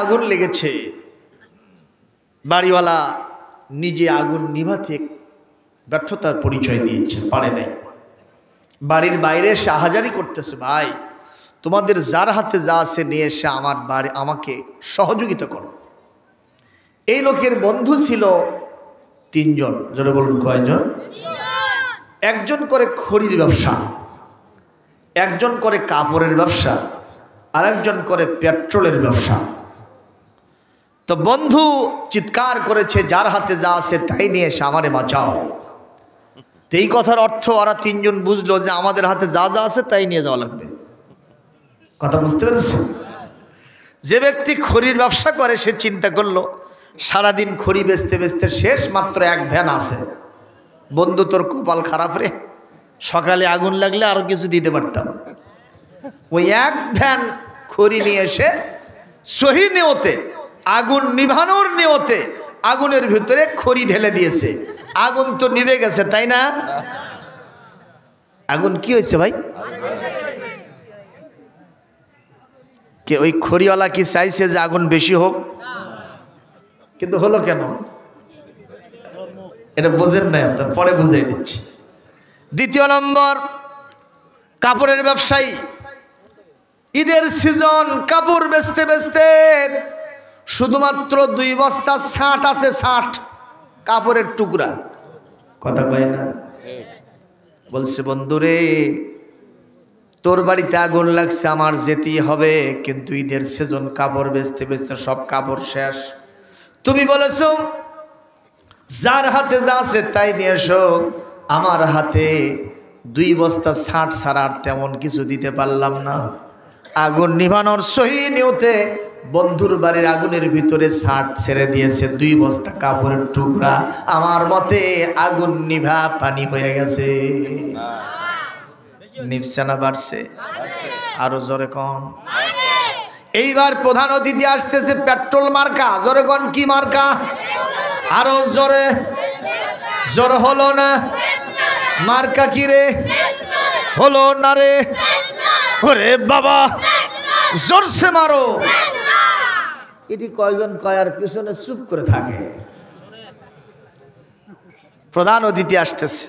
আগুন লেগেছে। বাড়িওয়ালা নিজে আগুন নিভাতে ব্যর্থতার পরিচয় দিয়েছে, পারে নাই। বাড়ির বাইরে এসে আহাজারি করতেছে, ভাই তোমাদের যার হাতে যা আছে নিয়ে এসে আমার বাড়ি আমাকে সহযোগিতা করো। এই লোকের বন্ধু ছিল তিনজন। জোরে বলুন কয়জন? একজন করে খড়ির ব্যবসা, একজন করে কাপড়ের ব্যবসা, আর একজন করে পেট্রোলের ব্যবসা। তো বন্ধু চিৎকার করেছে, যার হাতে যা আছে তাই নিয়ে এসে আমারে বাঁচাও। তো এই কথার অর্থ ওরা তিনজন বুঝলো যে আমাদের হাতে যা যা আছে তাই নিয়ে যাওয়া লাগবে। কথা বুঝতে পেরেছে? যে ব্যক্তি খড়ির ব্যবসা করে সে চিন্তা করলো সারাদিন খড়ি বেচতে বেচতে শেষ, মাত্র এক ভ্যান আছে। বন্ধু তোর কপাল খারাপ রে, সকালে আগুন লাগলে আরো কিছু দিতে পারতাম। ওই এক ভ্যান খড়ি নিয়ে এসে সহি নিয়তে, আগুন নিভানোর নিয়তে আগুনের ভিতরে খড়ি ঢেলে দিয়েছে। আগুন তো নিভে গেছে, তাই না? আগুন কি হয়েছে ভাই? কে ওই খড়িওয়ালা কি চাইছে যে আগুন বেশি হোক? কিন্তু হলো কেন এটা বোঝেন নাই আপনার, পরে বুঝাই দিচ্ছি। দ্বিতীয় নম্বর, কাপড়ের ব্যবসায়ী। ঈদের সিজন, কাপড় বেচতে বেচতে শুধুমাত্র 2 বস্তা ছাট আছে, ছাট কাপড়ের টুকরা। কথা কয় না? বলছে বন্ধুরে তোর বাড়িতে আগুন লাগছে, আমার যেতেই হবে, কিন্তু ঈদের সিজন, কাপড় বেচতে বেচতে সব কাপড় শেষ। তুমি বলেছো যার হাতে যা আছে তাই নিয়ে এসো। আমার হাতে 2 বস্তা ছাট ছাড়া আর তেমন কিছু দিতে পারলাম না। আগুন নিভানোর সহি নিয়তে বন্ধুর বাড়ির আগুনের ভিতরে ছাট ছেড়ে দিয়েছে 2 বস্তা কাপড়ের টুকরা। আমার মতে আগুন নিভা পানি হয়ে গেছে। নিভছে না বাড়ছে? আরো জোরে কন। এইবার প্রধান অতিথি আসতেছে, পেট্রোল মার্কা। জোরে কন কি মার্কা? আরো জোরে। জোর হলো না? মার্কা কি রে? হলো না রে? ওরে বাবা জোরসে মারো। এটি কয়জন কয়ার পিছনে চুপ করে থাকে। প্রধান অতিথি আসতেছে,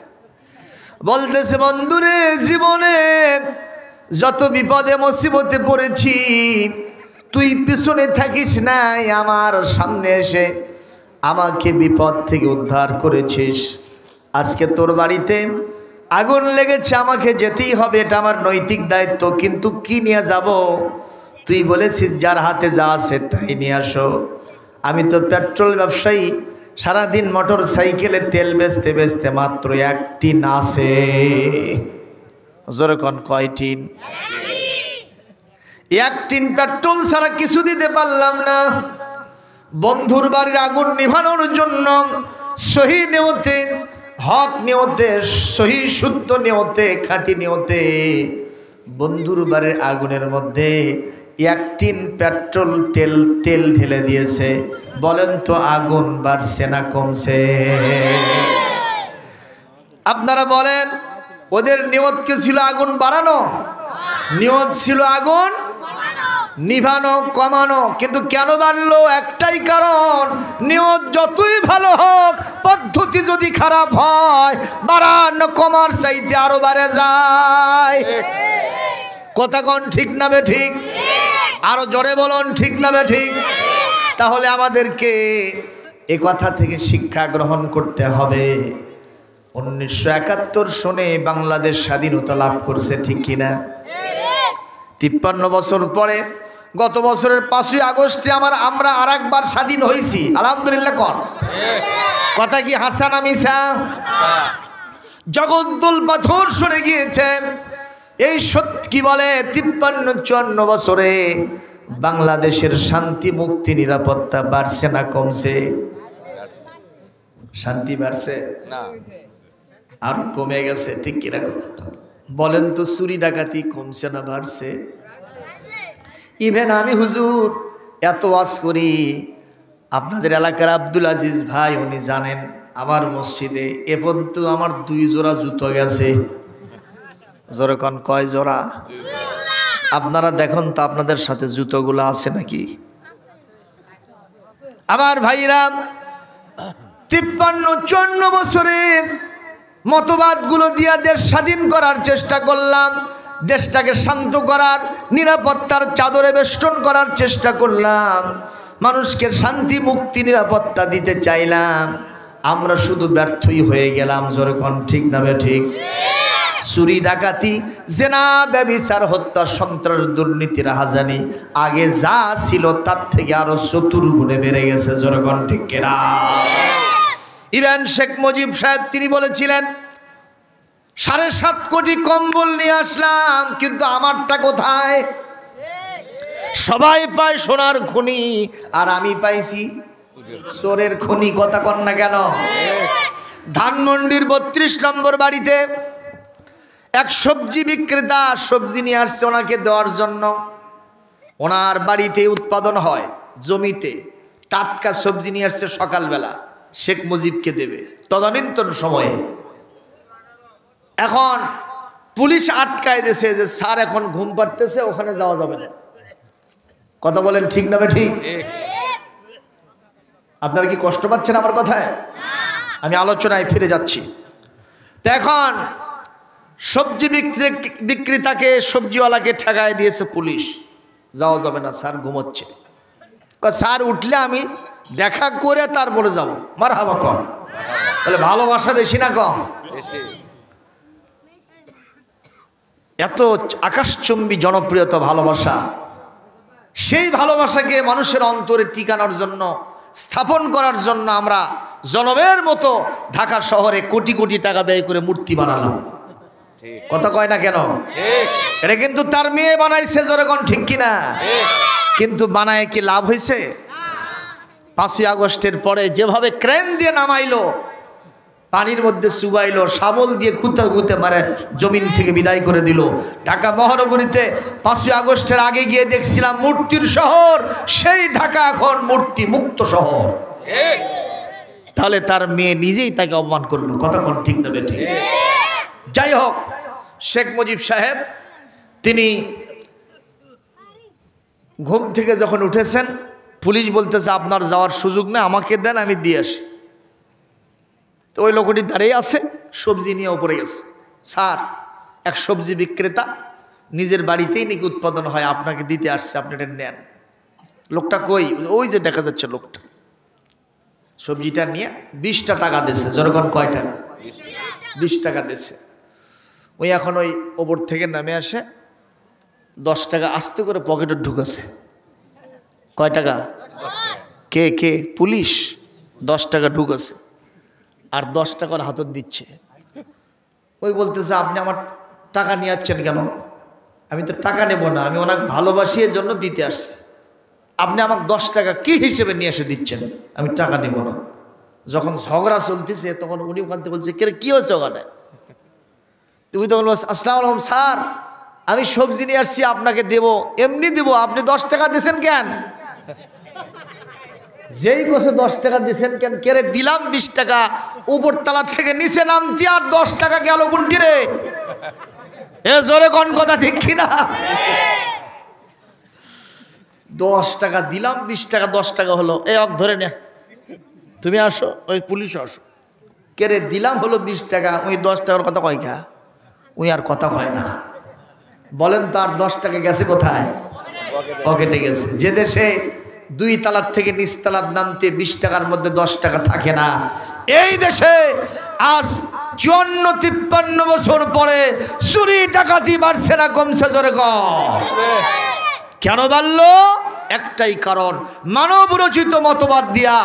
বলতেছে বন্ধুরে জীবনে যত বিপদে মুসিবতে পড়েছি তুই পিছনে থাকিস নাই, আমার সামনে এসে আমাকে বিপদ থেকে উদ্ধার করেছিস। আজকে তোর বাড়িতে আগুন লেগেছে, আমাকে যেতেই হবে, এটা আমার নৈতিক দায়িত্ব। কিন্তু কি নিয়ে যাব? তুই বলেছিস যার হাতে যা আছে তাই নিয়ে আসো। আমি তো পেট্রোল ব্যবসায়ী, সারাদিন মোটর সাইকেলে তেল বেচতে বেচতে মাত্র 1 টিন আছে। জোরে কোন কয় টিন? 1 টিন পেট্রোল ছাড়া কিছু দিতে পারলাম না। বন্ধুর বাড়ির আগুন নিভানোর জন্য সহি নিয়তে, হক নিয়তে, সহি শুদ্ধ নিয়তে, খাঁটি নিয়তে বন্ধুর বাড়ির আগুনের মধ্যে 1 টিন পেট্রোল তেল ঢেলে দিয়েছে। বলেন তো আগুন বাড়ছে না কমছে? আপনারা বলেন, ওদের নিয়ত কি ছিল আগুন বাড়ানো? নিয়ত ছিল আগুন নিভানো, কমানো। কিন্তু কেন বাড়লো? একটাই কারণ, নিয়ত যতই ভালো হোক পদ্ধতি যদি খারাপ হয় বাড়ানো কমার চাইতে আরো বাড়ে যায়। কথা কোন ঠিক না বে ঠিক? আরো জোরে বলুন ঠিক না বে ঠিক? তাহলে আমাদেরকে এ কথা থেকে শিক্ষা গ্রহণ করতে হবে। 1971 সনে বাংলাদেশ স্বাধীনতা লাভ করছে, ঠিক কিনা? 53 বছর পরে গত বছরের 5ই আগস্টে আমরা আরেকবার স্বাধীন হয়েছি, আলহামদুলিল্লাহ। কোন কথা কি হাসা না মিছা? জগদ্দল পাথর সরে গিয়েছে। এই সত্যি কি বলে 53-54 বছরে বাংলাদেশের শান্তি, মুক্তি, নিরাপত্তা বাড়ছে না কমছে? শান্তি বাড়ছে না, আর কমে গেছে, ঠিক কিনা বলেন তো? চুরি ডাকাতি কমছে না বাড়ছে? ইভেন আমি হুজুর এত ওয়াজ করি, আপনাদের এলাকার আব্দুল আজিজ ভাই উনি জানেন আমার মসজিদে এ পর্যন্ত আমার 2 জোড়া জুতো গেছে। জোরে কোন কয় জোড়া? আপনারা দেখুন তো আপনাদের সাথে জুতোগুলো আছে নাকি? আমার ভাইরা 53-54 বছরে মতবাদগুলো দিয়া দেশ স্বাধীন করার চেষ্টা করলাম, দেশটাকে শান্ত করার, নিরাপত্তার চাদরে বেষ্টন করার চেষ্টা করলাম, মানুষকে শান্তি মুক্তি নিরাপত্তা দিতে চাইলাম। আমরা শুধু ব্যর্থই হয়ে গেলাম। জোরে কোন ঠিক না ঠিক? চুরি ডাকাতি জেনা ব্যভিচার হত্যা সন্ত্রাস দুর্নীতি রাহাজানি আগে যা ছিল তার থেকে আরো 4 গুণে বেড়ে গেছে। জোরে কোন ঠিক কিনা? ইভেন শেখ মুজিব সাহেব তিনি বলেছিলেন 7.5 কোটি কম্বল নিয়ে আসলাম, কিন্তু আমারটা কোথায়? সবাই পায় সোনার খনি আর আমি পাইছি চোরের খনি। কথা কন না কেন? ধানমন্ডির 32 নম্বর বাড়িতে এক সবজি বিক্রেতা সবজি নিয়ে আসছে ওনাকে দেওয়ার জন্য। ওনার বাড়িতে উৎপাদন হয় জমিতে, টাটকা সবজি নিয়ে আসছে সকালবেলা, শেখ মুজিবকে দেবে তদানীন্তন সময়ে। এখন পুলিশ আটকায় দিয়েছে যে স্যার এখন ঘুম পাড়তেছে, ওখানে যাওয়া যাবে না। কথা বলেন ঠিক না ঠিক? আপনারা কি কষ্ট পাচ্ছেন আমার কথায়? আমি আলোচনায় ফিরে যাচ্ছি। তো এখন সবজি বিক্রেতাকে সবজিওয়ালাকে ঠেকায় দিয়েছে পুলিশ, যাওয়া যাবে না স্যার ঘুমোচ্ছে। স্যার উঠলে আমি দেখা করে তারপরে যাব। মারহাবা কম, তাহলে ভালোবাসা বেশি না কম? এত আকাশচুম্বী জনপ্রিয়তা ভালোবাসা, সেই ভালোবাসাকে মানুষের অন্তরে টিকানোর জন্য, স্থাপন করার জন্য আমরা জনমের মতো ঢাকা শহরে কোটি কোটি টাকা ব্যয় করে মূর্তি বানালাম। কথা কয় না কেন? এটা কিন্তু তার মেয়ে বানাইছে। জোরে কোন ঠিক কিনা? কিন্তু বানায় কি লাভ হয়েছে? 5ই আগস্টের পরে যেভাবে ক্রেন দিয়ে নামাইলো, পানির মধ্যে চুবাইলো, শাবল দিয়ে খুঁতে খুঁতে মারে জমিন থেকে বিদায় করে দিল। ঢাকা মহানগরীতে 5ই আগস্টের আগে গিয়ে দেখছিলাম মূর্তির শহর, সেই ঢাকা এখন মূর্তি মুক্ত শহর। তাহলে তার মেয়ে নিজেই তাকে অপমান করলো। কথা কোন ঠিক না বেঠিক? যাই হোক, শেখ মুজিব সাহেব তিনি ঘুম থেকে যখন উঠেছেন, পুলিশ বলতেছে আপনার যাওয়ার সুযোগ নেই, আমাকে দেন আমি দিয়ে আসি। তো ওই লোকটি দাঁড়িয়ে আছে, সবজি নিয়ে উপরে গেছে। স্যার, এক সবজি বিক্রেতা নিজের বাড়িতেই নাকি উৎপাদন হয়, আপনাকে দিতে আসছে, আপনি এটা নেন। লোকটা কই? ওই যে দেখা যাচ্ছে লোকটা। সবজিটা নিয়ে 20টা টাকা দিয়েছে। যেরকম কয় টাকা? 20 টাকা দিয়েছে। ওই এখন ওই ওপর থেকে নামে আসে 10 টাকা আস্তে করে পকেটে ঢুকেছে। কয় টাকা? কে কে? পুলিশ 10 টাকা ঢুকেছে আর 10 টাকার হাতত দিচ্ছে। ওই বলতেছে আপনি আমার টাকা নিয়ে আসছেন কেন? আমি তো টাকা নেব না, আমি ওনাকে ভালোবাসি এর জন্য দিতে আসছি। আপনি আমাকে 10 টাকা কি হিসেবে নিয়ে এসে দিচ্ছেন? আমি টাকা নেব না। যখন ঝগড়া চলতেছে তখন উনি ওখান থেকে বলছে কে কি হয়েছে ওখানে? তুমি তখন বলছো আসসালামু আলাইকুম স্যার, আমি সবজি নিয়ে আসছি আপনাকে দেব, এমনি দেব, আপনি 10 টাকা দিয়েছেন কেন? যেই কোষে 10 টাকা দিয়েছেন কেন? কেড়ে দিলাম 20 টাকা, উপর তলা থেকে নিচে নামতি আর 10 টাকা গেল কোনটি রে? এ জোরে কোন কথা ঠিক কিনা? 10 টাকা দিলাম, 20 টাকা 10 টাকা হলো, এই অক ধরে নে, তুমি আসো, ওই পুলিশ আসো। কেড়ে দিলাম হলো 20 টাকা, ওই 10 টাকার কথা কয় খা? ওই আর কথা হয় না। বলেন তো আর 10 টাকা গেছে কোথায়? পকেটে গেছে। যে দেশে 2 তালার থেকে নিচ তালার নামতে 20 টাকার মধ্যে 10 টাকা থাকে না, এই দেশে আজ 54-53 বছর পরে চুরি ডাকাতি বাড়ছে না কমছে? জোরে কম। কেন বাড়লো? একটাই কারণ, মানব রচিত মতবাদ দিয়া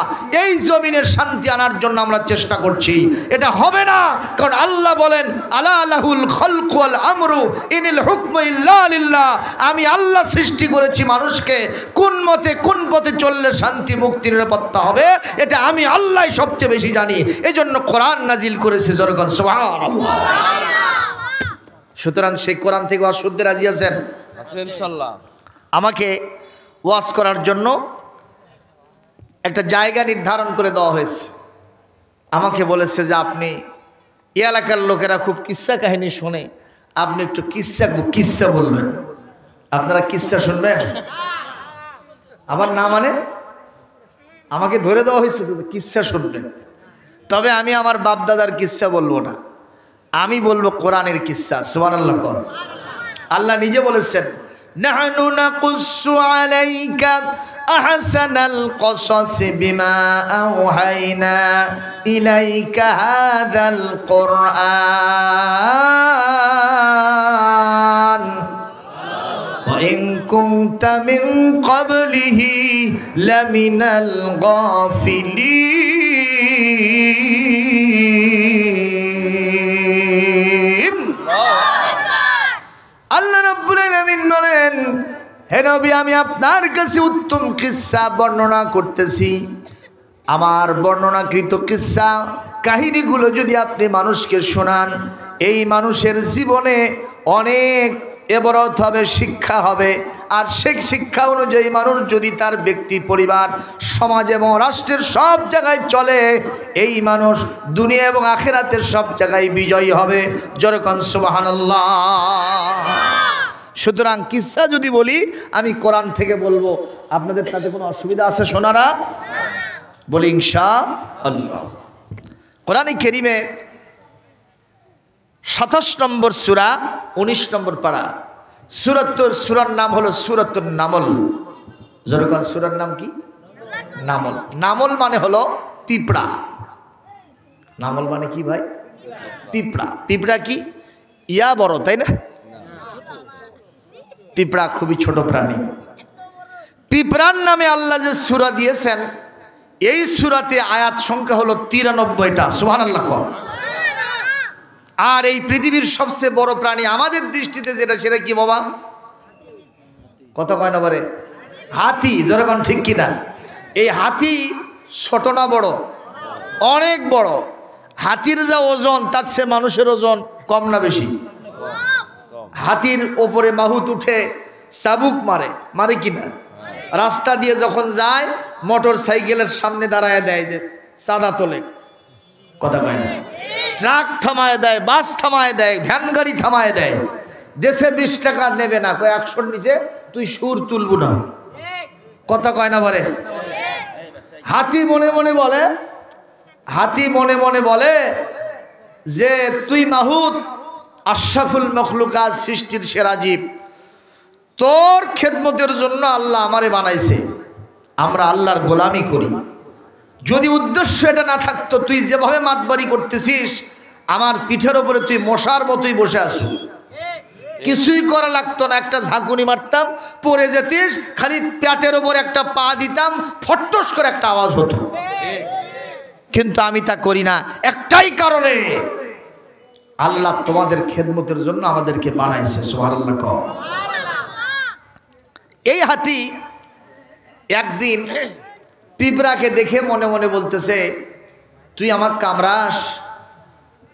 এই জমিনের শান্তি আনার জন্য আমরা চেষ্টা করছি। এটা হবে না, কারণ আল্লাহ বলেন আলা লাহুল খালকু ওয়াল আমরু ইনিল হুকমু ইল্লা লিল্লাহ। আমি আল্লাহ সৃষ্টি করেছি মানুষকে, কোন মতে কোন পথে চললে শান্তি মুক্তি নিরাপত্তা হবে এটা আমি আল্লাহ সবচেয়ে বেশি জানি। এজন্য কোরআন নাজিল করেছে। জোরগণ সুবহানাল্লাহ। সুতরাং সেই কোরআন থেকে ওয়াজ শুনতে রাজি আছেন? ইনশাআল্লাহ। আমাকে ওয়াজ করার জন্য একটা জায়গা নির্ধারণ করে দেওয়া হয়েছে। আমাকে বলেছে যে আপনি এই এলাকার লোকেরা খুব কিস্সা কাহিনী শোনে, আপনি একটু কিস্সা বলবেন। আপনারা কিস্সা শুনবেন? আবার না মানে আমাকে ধরে দেওয়া হয়েছে তো কিচ্ছা শুনবেন, তবে আমি আমার বাপ দাদার কিচ্ছা বলবো না, আমি বলবো কোরআনের কিচ্ছা। সুবহানাল্লাহ। আল্লাহ নিজে বলেছেন, নাহনু নাকুসসু আলাইকা আহসানাল কসস বিমা আওহাইনা ইলাইকা হাযাল কুরআন ওয়া ইন কুনতা মিন ক্বাবলিহি লামিনাল গাফিলিন। আল্লাহ রাব্বুল আলামিন বলেন, হে নবী, আমি আপনার কাছে উত্তম কিসসা বর্ণনা করতেছি। আমার বর্ণনাকৃত কিসসা কাহিনীগুলো যদি আপনি মানুষকে শোনান, এই মানুষের জীবনে অনেক এবারত হবে, শিক্ষা হবে। আর সেই শিক্ষা অনুযায়ী মানুষ যদি তার ব্যক্তি, পরিবার, সমাজ এবং রাষ্ট্রের সব জায়গায় চলে, এই মানুষ দুনিয়া এবং আখিরাতের সব জায়গায় বিজয়ী হবে। যেরকম সুবহানাল্লাহ। সুতরাং কিসসা যদি বলি, আমি কোরআন থেকে বলবো, আপনাদের তাতে কোনো অসুবিধা আছে শোনারা? বলি ইনশাআল্লাহ। কোরআনে কারীমে 27 নম্বর সূরা 19 নম্বর পারা, সূরার নাম হলো সূরাতুন নামল। যেরকম সূরার নাম কি? নামল। নামল মানে হলো পিঁপড়া। নামল মানে কি ভাই? পিঁপড়া। পিঁপড়া কি ইয়া বড়, তাই না? পিঁপড়া খুবই ছোট প্রাণী। পিঁপড়ার নামে আল্লাহ যে সূরা দিয়েছেন, এই সূরাতে আয়াত সংখ্যা হলো 93টা। সুবহানাল্লাহ। আর এই পৃথিবীর সবচেয়ে বড় প্রাণী আমাদের দৃষ্টিতে যেটা, সেটা কি বাবা? কত কয় নম্বরে? হাতি। যেরকম ঠিক কিনা? এই হাতি ছোট না বড়? অনেক বড়। হাতির যা ওজন, তার চেয়ে মানুষের ওজন কম না বেশি? হাতির ওপরে মাহুত উঠে চাবুক মারে কিনা? রাস্তা দিয়ে যখন যায়, মোটর সাইকেলের সামনে দাঁড়ায় দেয়, যে চাঁদা তোলে। কথা কয় না? ট্রাক থামায় দেয়, বাস থামায় দেয়, ভ্যান গাড়ি থামায় দেয়। দেশে 20 টাকা নেবে না, কয় 100-র নিচে তুই সুর তুলবো না। কথা কয় না বলে? হাতি মনে মনে বলে যে তুই মাহুত, আশরাফুল মখলুকাত, সৃষ্টির সেরা জীব, তোর খেদমতের জন্য আল্লাহ আমারে বানাইছে, আমরা আল্লাহর গোলামি করি। যদি উদ্দেশ্য এটা না থাকতো, তুই যেভাবে মাতবাড়ি করতেছিস, আমার পিঠের ওপরে তুই মশার মতোই বসে আসু, কিছুই করা লাগতো না। একটা ঝাঁকুনি মারতাম, পড়ে যেতিস, খালি পেটের ওপর একটা পা দিতাম, ফট্টস করে একটা আওয়াজ হতো। কিন্তু আমি তা করি না, একটাই কারণে, আল্লাহ তোমাদের খেদমতের জন্য আমাদেরকে বানাইছে। সুবহানাল্লাহ। এই হাতি একদিন পিঁপড়াকে দেখে মনে মনে বলতেছে, তুই আমার কামড়াস,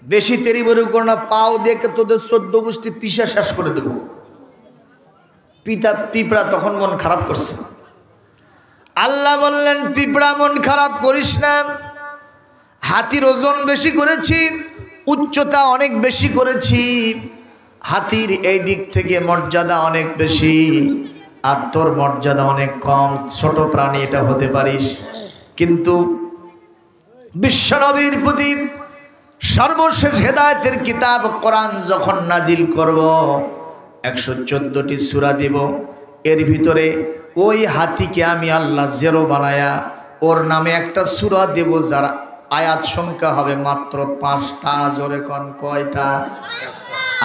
বেশি তেরি বেরু করো না, পাও দেখে তোদের 14 গোষ্ঠী পিষা শেষ করে দেব। পিঁপড়া তখন মন খারাপ করছে। আল্লাহ বললেন, পিঁপড়া মন খারাপ করিস না, হাতির ওজন বেশি করেছি, উচ্চতা অনেক বেশি করেছি, হাতির এই দিক থেকে মর্যাদা অনেক বেশি, আর তোর মর্যাদা অনেক কম, ছোট প্রাণী এটা হতে পারিস। কিন্তু বিশ্বনবীর প্রতি সর্বশেষ হেদায়েতের কিতাব কোরআন যখন নাজিল করব, 114টি সূরা দিব, এর ভিতরে ওই হাতিকে আমি আল্লাহ জেরো বানায়া ওর নামে একটা সূরা দেব, যার আয়াত সংখ্যা হবে মাত্র 5টা। জোরে কোন কয়টা?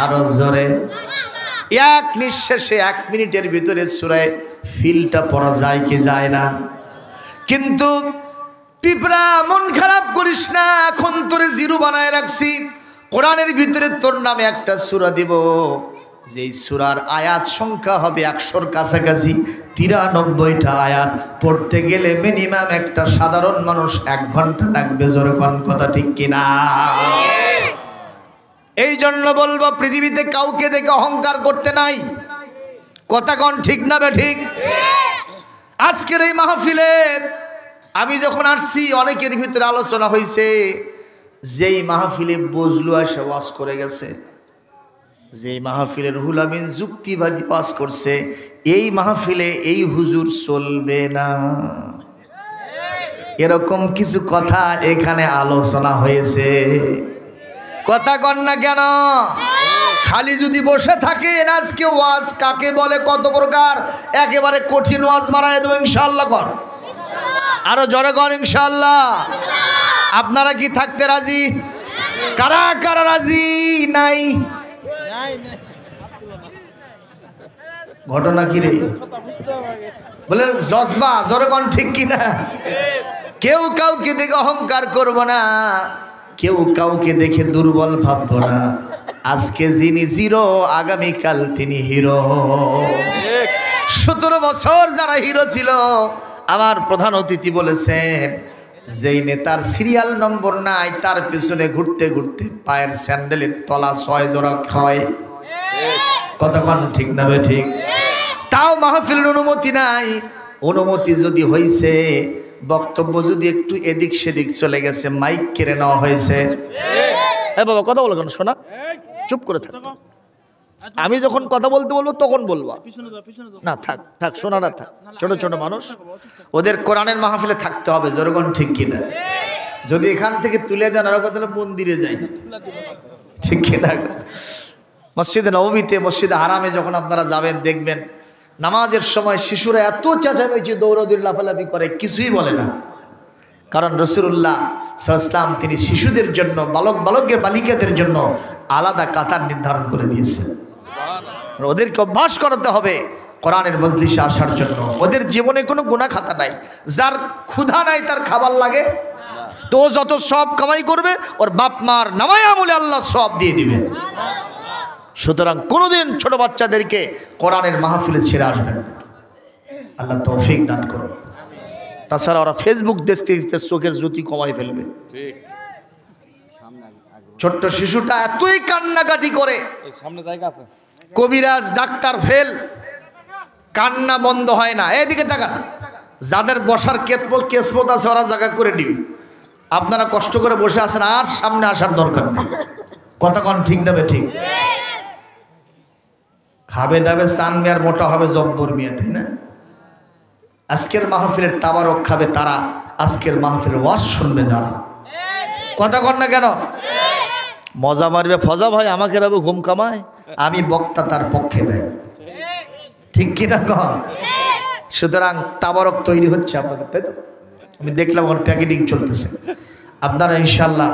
আরো জোরে। এক নিঃশ্বাসে 1 মিনিটের ভিতরে সূরায়ে ফিলটা পড়া যায় কি যায় না? কিন্তু পিঁপড়া মন খারাপ করিস না, এখন তোরে জিরো বানায় রাখছি, কোরআনের ভিতরে তোর নামে একটা সূরা দিব, যেই সূরার আয়াত সংখ্যা হবে 100-র কাছাকাছি, 93টা আয়াত। পড়তে গেলে মিনিমাম একটা সাধারণ মানুষ 1 ঘন্টা লাগবে। জোরে কোন কথা ঠিক কিনা? এই জন্য বলবো, পৃথিবীতে কাউকে দেখে অহংকার করতে নাই। কথা কোন ঠিক না বে ঠিক? আজকের এই মাহফিলে আমি যখন আসছি, অনেকের ভিতরে আলোচনা হয়েছে, যেই মাহফিলে বজলু এসে ওয়াজ করে গেছে, যেই মাহফিলের রুহুল আমিন যুক্তিবাদী ওয়াজ করছে, এই মাহফিলে এই হুজুর চলবে না। এরকম কিছু কথা এখানে আলোচনা হয়েছে। কথা কন না কেন? খালি যদি বসে থাকেন, আজকে ওয়াজ কাকে বলে, কত প্রকার, একেবারে কঠিন ওয়াজ মারায় দেবো ইনশাআল্লাহ। কন আরো জোরে কন ইনশাআল্লাহ। আপনারা কি থাকতে রাজি? কারা কারা রাজি? নাই ঘটনা কি রে? বলেন জজবা, জোরে কন ঠিক কিনা? কেউ কাউকে দেখে অহংকার করবো না, কেউ কাউকে দেখে দুর্বল ভাববো না। আজকে যিনি জিরো, আগামীকাল তিনি হিরো। 17 বছর যারা হিরো ছিল, আমার প্রধান অতিথি বলেছেন, যেই নেতার সিরিয়াল নম্বর নাই তার পিছনে ঘুরতে ঘুরতে পায়ের স্যান্ডেলের তলা 6 জোড়া হয়। কতক্ষণ ঠিক না বে ঠিক? তাও মাহফিলের অনুমতি নাই। অনুমতি যদি হয়েছে, বক্তব্য যদি একটু এদিক সেদিক চলে গেছে, মাইক কেড়ে নেওয়া হয়েছে। এ বাবা কথা বলো কেন? শোনা, চুপ করে থাক। আমি যখন কথা বলতে বলবো তখন বলবো না। থাক থাক, শোনারা থাক। ছোট ছোট মানুষ, ওদের কোরআনের মাহফিলে থাকতে হবে। জোরগণ ঠিক কিনা? যদি এখান থেকে তুলে দেন আর কথা মন্দিরে যাই, ঠিক কিনা? মসজিদে নববীতে, মসজিদে হারামে যখন আপনারা যাবেন, দেখবেন নামাজের সময় শিশুরা এত চেঁচামেচি, দৌড়দৌড়ি, লাফালাফি করে, কিছুই বলে না। কারণ রাসূলুল্লাহ সাল্লাল্লাহু আলাইহি ওয়াসাল্লাম তিনি শিশুদের জন্য, বালকের বালিকাদের জন্য আলাদা কাতার নির্ধারণ করে দিয়েছেন। ওদেরকে অভ্যাস করাতে হবে কোরআনের মজলিসে আসার জন্য। ওদের জীবনে কোনো গুনাহ খাতা নাই। যার ক্ষুধা নাই তার খাবার লাগে, তো যত সব কামাই করবে ওর বাপ মার নামায় আমলে আল্লাহ সব দিয়ে দিবেন। সুতরাং কোনোদিন ছোট বাচ্চাদেরকে কোরআনের মাহফিলে ছেড়ে আসবেন না। আল্লাহ তৌফিক দান করুন। তাছাড়া ওরা ফেসবুক দেখতে দেখতে চোখের জ্যোতি কমাই ফেলবে। ছোট্ট শিশুটা এতই কান্নাকাটি করে, সামনে জায়গা আছে, কবিরাজ ডাক্তার ফেল, কান্না বন্ধ হয় না। এদিকে তাকান, যাদের বসার কেসমত আছে ওরা জায়গা করে নিবি। আপনারা কষ্ট করে বসে আছেন, আর সামনে আসার দরকার নেই। কতক্ষণ ঠিক দেবে? ঠিক। খাবে দাবে চান মেয়ার, মোটা হবে জব্বর মিয়া, তাই না? আজকের মাহফিলের তাবারক খাবে তারা, আজকের মাহফিলের ওয়াজ শুনবে যারা। কথা কন না কেন? মজা মারবে ফজা ভাই, আমাকে রাবু ঘুম কামায়, আমি বক্তা তার পক্ষে নেই, ঠিক কিনা কন? সুতরাং তাবারক তৈরি হচ্ছে আপনাদের, তাই তো? আমি দেখলাম ওর প্যাকেটিং চলতেছে। আপনারা ইনশাল্লাহ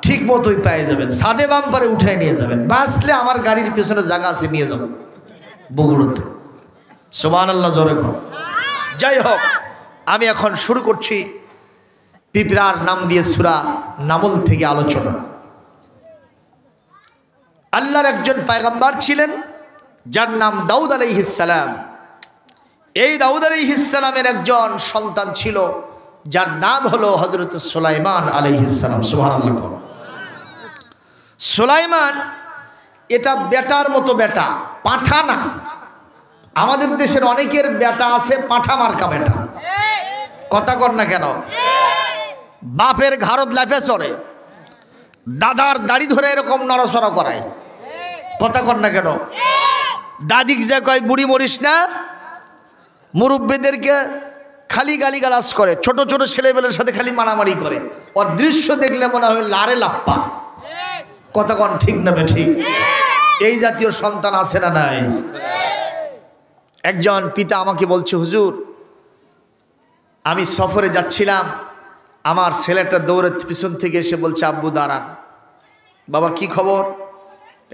ঠিক মতোই পেয়ে যাবেন। সাদে বাম্পারে উঠায় নিয়ে যাবেন। বাঁচলে আমার গাড়ির পেছনে জায়গা আছে, নিয়ে যাবো বগুড়োতে। সুবহানাল্লাহ, জোরে কর। যাই হোক, আমি এখন শুরু করছি পিঁপড়ার নাম দিয়ে সূরা নামল থেকে আলোচনা। আল্লাহর একজন পয়গম্বর ছিলেন যার নাম দাউদ আলাইহিস সালাম। এই দাউদ আলাইহিস সালামের একজন সন্তান ছিল যার নাম হলো হযরত সুলাইমান আলাইহিস সালাম। সুবহানাল্লাহ। সুলাইমান এটা বেটার মতো বেটা, পাঁঠা না। আমাদের দেশের অনেকের বেটা আছে পাঁঠা মার্কা বেটা। কথা কর না কেন? বাপের ঘাড়ত লাফে চড়ে, দাদার দাড়ি ধরে এরকম নড়াচড়া করায়। কথা কর না কেন? দাদিক যে কয় বুড়ি মরিস না, মুরব্বীদেরকে খালি গালিগালাজ করে, ছোট ছোট ছেলেবেলের সাথে খালি মারামারি করে। ওর দৃশ্য দেখলে মনে হয় লারে লাপ্পা। কথা কন ঠিক না বে ঠিক? এই জাতীয় সন্তান আছে না নাই? একজন পিতা আমাকে বলছে, হুজুর আমি সফরে যাচ্ছিলাম, আমার ছেলেটা দৌড়ে পিছন থেকে এসে বলছে, আব্বু দাঁড়ান। বাবা কি খবর?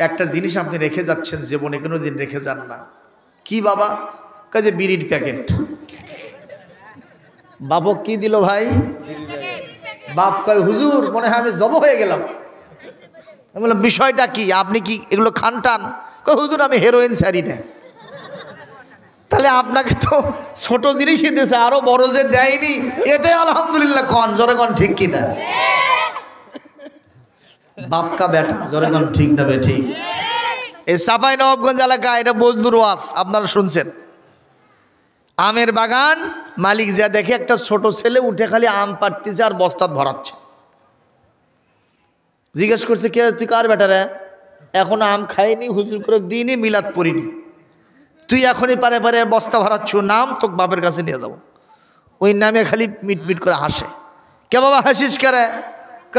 একটা জিনিস আপনি রেখে যাচ্ছেন, জীবনে কোনো দিন রেখে যান না। কি বাবা? কাজে বিড়ির প্যাকেট। বাবু কি দিল ভাই? বাপ কয়, হুজুর মনে হয় আমি জব হয়ে গেলাম। আমি বললাম বিষয়টা কি, আপনি কি এগুলো খান টান? কয় হুজুর আমি হেরোইন সারি না। তাহলে আপনাকে তো ছোট জিনিসই দিয়েছে, আরো বড় যে দেয়নি, এটাই আলহামদুলিল্লাহ। কন জোরে কন ঠিক কিনা? বাপকা বেটা, জোরে কন ঠিক না বে ঠিক? এই চাঁপাইনবাবগঞ্জ এলাকা, এটা বজলুর ওয়াজ আপনারা শুনছেন। আমের বাগান মালিক যা দেখে একটা ছোট ছেলে উঠে খালি আম পাড়তেছে আর বস্তাত ভরাচ্ছে। জিজ্ঞেস করছে, কে তুই কার বেটা রে? এখনো আম খাইনি, হুজুর করে দিইনি, মিলাদ পড়িনি, তুই এখনই পারে পারে বস্তা ভরাচ্ছ, নাম তোকে বাপের কাছে নিয়ে যাবো। ওই নামে খালি মিট মিট করে হাসে। কে বাবা হাসিস করে?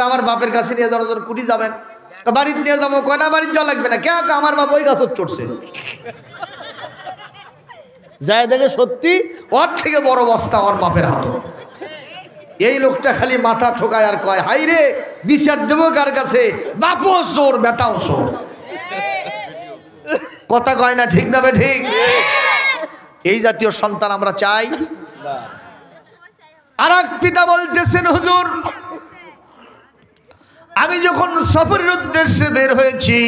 আমার বাপের কাছে নিয়ে যাওয়ার জন্য কুটি যাবেন, বাড়িতে নিয়ে যাবো, কয় না বাড়িতে যাওয়া লাগবে না। কে? আমার বাপ ওই গাছ চড়ছে। যায় দেখে সত্যি ওর থেকে বড় বস্তা ওর বাপের হাত। এই লোকটা খালি মাথা ঠোকায় আর কয়, হাই রে বিচার দেবো কার কাছে? বাপও চোর, বেটাও চোর। কথা কয় না, ঠিক না? ঠিক। এই জাতীয় সন্তান আমরা চাই। আর এক পিতা বলতেছেন, হুজুর আমি যখন সফরের উদ্দেশ্যে বের হয়েছি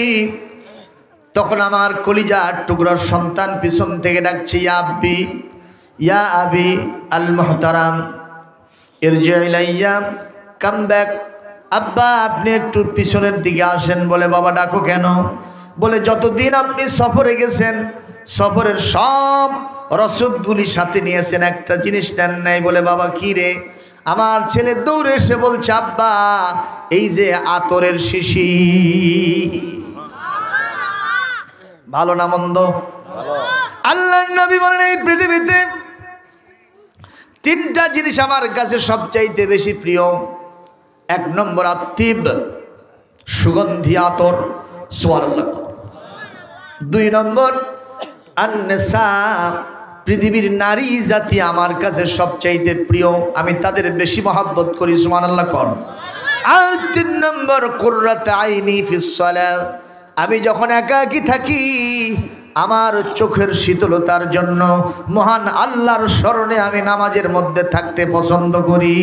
তখন আমার কলিজার টুকরার সন্তান পিছন থেকে ডাকছে, ইয়া আব্বি, ইয়া আবি আল মুহতারাম ইরজি ইলাইয়া, কাম ব্যাক। আব্বা আপনি একটু পিছনের দিকে আসেন। বলে বাবা ডাকো কেন? বলে যতদিন আপনি সফরে গেছেন সফরের সব রসদগুলি সাথে নিয়েছেন, একটা জিনিস নেন নাই। বলে বাবা কি রে? আমার ছেলে দৌড়ে এসে বলছে, আব্বা এই যে আতরের শিশি। ভালো না মন্দ? আল্লাহর নবী বলেন এই পৃথিবীতে তিনটা জিনিস আমার কাছে সবচাইতে বেশি প্রিয়। এক নম্বর আত্তিব, সুগন্ধি আতর, সুবহানাল্লাহ। দুই নম্বর আন-নিসা, পৃথিবীর নারী জাতি আমার কাছে সবচাইতে প্রিয়, আমি তাদের বেশি মহব্বত করি, সুবহানাল্লাহ কর। আর তিন নম্বর কুররাত আইনি ফিস সালাহ, আমি যখন একাকী থাকি আমার চোখের শীতলতার জন্য মহান আল্লাহর স্মরণে আমি নামাজের মধ্যে থাকতে পছন্দ করি।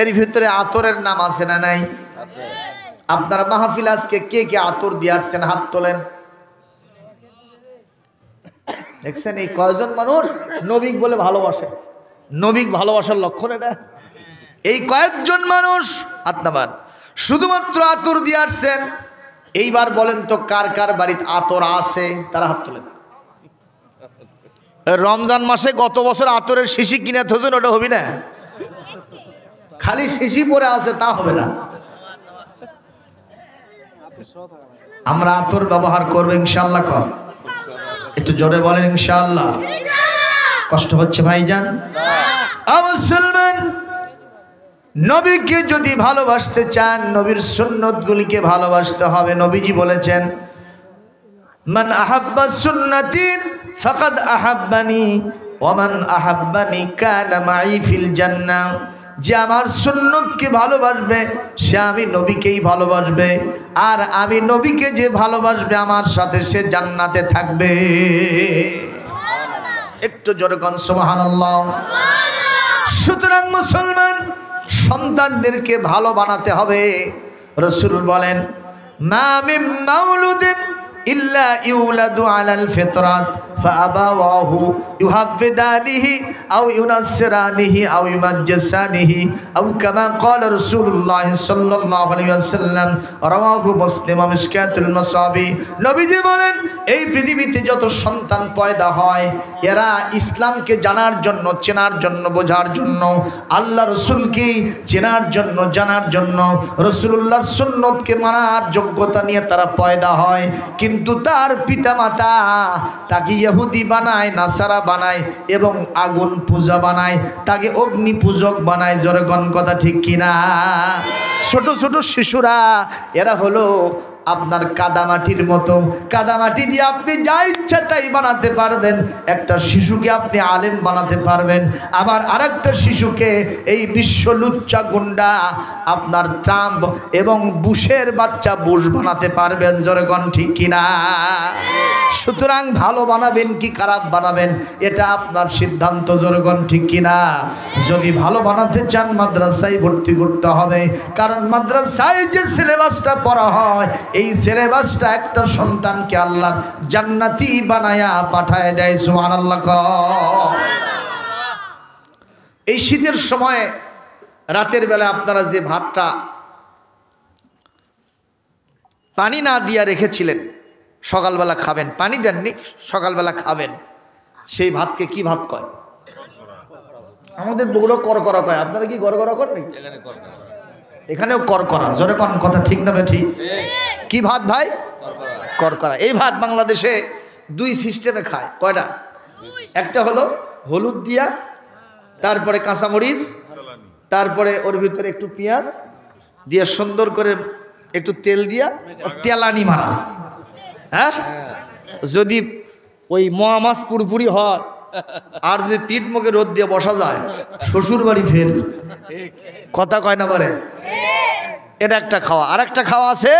এর ভিতরে আতরের নাম আছে না নাই? আপনার মাহফিল আজকে কে কে আতর দিয়ে আসছেন? হাত তোলেন। দেখছেন এই কয়জন মানুষ নবীক বলে ভালোবাসে? নবীক ভালোবাসার লক্ষণ এটা। এই কয়েকজন মানুষ আত্মাবান শুধুমাত্র আতর দিয়ে আসছেন। এইবার বলেন তো কার কার বাড়িতে আতর আছে? তারা হাত তোলেন। রমজান মাসে গত বছর আতরের শিশি কিনে থোছেন, ওটা হবে না? খালি শিশি পরে আছে তা হবে না। আমরা আতর ব্যবহার করবো ইনশাআল্লাহ। কর একটু জোরে বলেন ইনশাআল্লাহ। কষ্ট হচ্ছে ভাইজান? মুসলমান নবীকে যদি ভালোবাসতে চান নবীর সুন্নতগুলিকে ভালোবাসতে হবে। নবীজি বলেছেন, মান আহাব্বা সুন্নতি ফাকাদ আহাব্বানি ওয়া মান আহাব্বানি কানা মাই ফিল জান্নাহ। যে আমার সুন্নতকে ভালোবাসবে সে আমি নবীকেই ভালোবাসবে, আর আমি নবীকে যে ভালোবাসবে আমার সাথে সে জান্নাতে থাকবে। একটু জোরে কোন সুবহানাল্লাহ। সুতরাং মুসলমান সন্তানদেরকে ভালো বানাতে হবে। রাসূল বলেন, মা মিন মাউলুদিন ইল্লা ইউলাদু আলাল ফিতরাত ফাআবাওয়াহু ইউহাব্বিদানিহি আও ইউনাসসিরানিহি আও ইউমাজ্জিসানিহি আও কামা ক্বালা রাসূলুল্লাহ সাল্লাল্লাহু আলাইহি ওয়াসাল্লাম, রাওয়াহু মুসলিম ওয়া মিশকাতুল মাসাবি। নবীজি বলেন, এই পৃথিবীতে যত সন্তান পয়দা হয় এরা ইসলামকে জানার জন্য, চেনার জন্য, বোঝার জন্য, আল্লাহ রসুলকে চেনার জন্য, জানার জন্য, রসুলুল্লাহর সুন্নতকে মানার যোগ্যতা নিয়ে তারা পয়দা হয়। কিন্তু তার পিতামাতা তাকে ইহুদি বানায়, নাসারা বানায় এবং আগুন পূজা বানায়, তাকে অগ্নি পূজক বানায়। জোরে কোন কথা ঠিক কিনা? ছোট ছোট শিশুরা এরা হলো আপনার কাদামাটির মতো। কাদামাটি দিয়ে আপনি যা ইচ্ছা তাই বানাতে পারবেন। একটা শিশুকে আপনি আলেম বানাতে পারবেন, আবার আরেকটা শিশুকে এই বিশ্ব লুচ্চা গুন্ডা আপনার ট্রাম্প এবং বুশের বাচ্চা বুশ বানাতে পারবেন। জোরে কোন ঠিক কিনা? সুতরাং ভালো বানাবেন কি খারাপ বানাবেন এটা আপনার সিদ্ধান্ত। জোরে কোন ঠিক কিনা? যদি ভালো বানাতে চান মাদ্রাসায় ভর্তি করতে হবে, কারণ মাদ্রাসায় যে সিলেবাসটা পড়া হয় এই সিলেবাসটা একটা সন্তানকে আল্লাহ জান্নাতি বানায়া পাঠায় দেয়। সুবহানাল্লাহ। এই শীতের সময় রাতের বেলা আপনারা যে ভাতটা পানি না দিয়া রেখেছিলেন সকালবেলা খাবেন, পানি দেননি সকালবেলা খাবেন, সেই ভাতকে কি ভাত কয়? আমাদের বগুড়ো করকরা কয়। আপনারা কি করকরা করেন? এখানেও করকরা। জোরে কোন কথা ঠিক না ঠিক? কি ভাত ভাই? করকরা। এই ভাত বাংলাদেশে দুই সিস্টেমে খায়। কয়টা? একটা হলো হলুদ দিয়া, তারপরে কাঁচামরিচ তারপরে ওর ভিতরে একটু পেঁয়াজ দিয়ে সুন্দর করে একটু তেল দিয়া তেলানি মারা। হ্যাঁ, যদি ওই মোয়া মাছ পুরোপুরি হয় আর যদি পিঠ মুখে রোদ দিয়ে বসা যায় শ্বশুর বাড়ি ফের। কথা কয় না বলে? এটা একটা খাওয়া। আর একটা খাওয়া আছে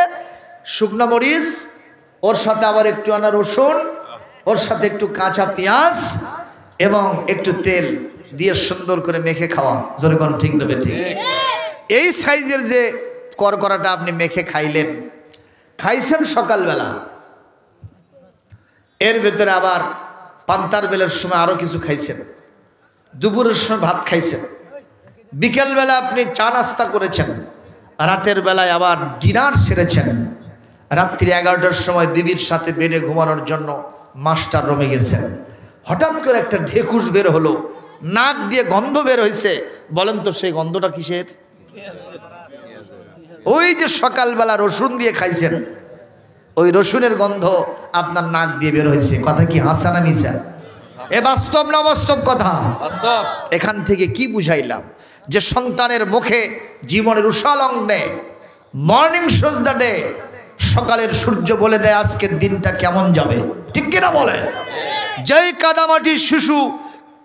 শুকনো মরিচ, ওর সাথে আবার একটু আনা রসুন, ওর সাথে একটু কাঁচা পেঁয়াজ এবং একটু তেল দিয়ে সুন্দর করে মেখে খাওয়া। জোরে কোন ঠিক দেবে? ঠিক। এই সাইজের যে করকরাটা আপনি মেখে খাইলেন, খাইছেন সকালবেলা, এর ভেতরে আবার পান্তার বেলার সময় আরো কিছু খাইছেন, দুপুরের সময় ভাত খাইছেন, বিকেলবেলা আপনি চা নাস্তা করেছেন, রাতের বেলায় আবার ডিনার সেরেছেন, রাত্রি 11টার সময় বিবির সাথে বেডে ঘুমানোর জন্য মাস্টার রুমে গেছেন, হঠাৎ করে একটা ঢেকুস বের হলো, নাক দিয়ে গন্ধ বের হয়েছে। বলেন তো সেই গন্ধটা কিসের? ওই যে সকালবেলা রসুন দিয়ে খাইছেন, ওই রসুনের গন্ধ আপনার নাক দিয়ে বের হয়েছে। কথা কি হাসা না মিছা? এ বাস্তব না বাস্তব কথা? এখান থেকে কি বুঝাইলাম? যে সন্তানের মুখে জীবনের উষালগ্নে মর্নিং শোজ দ্য ডে, সকালের সূর্য বলে দেয় আজকের দিনটা কেমন যাবে। ঠিক কিনা বলেন? যেই কাদামাটির শিশু,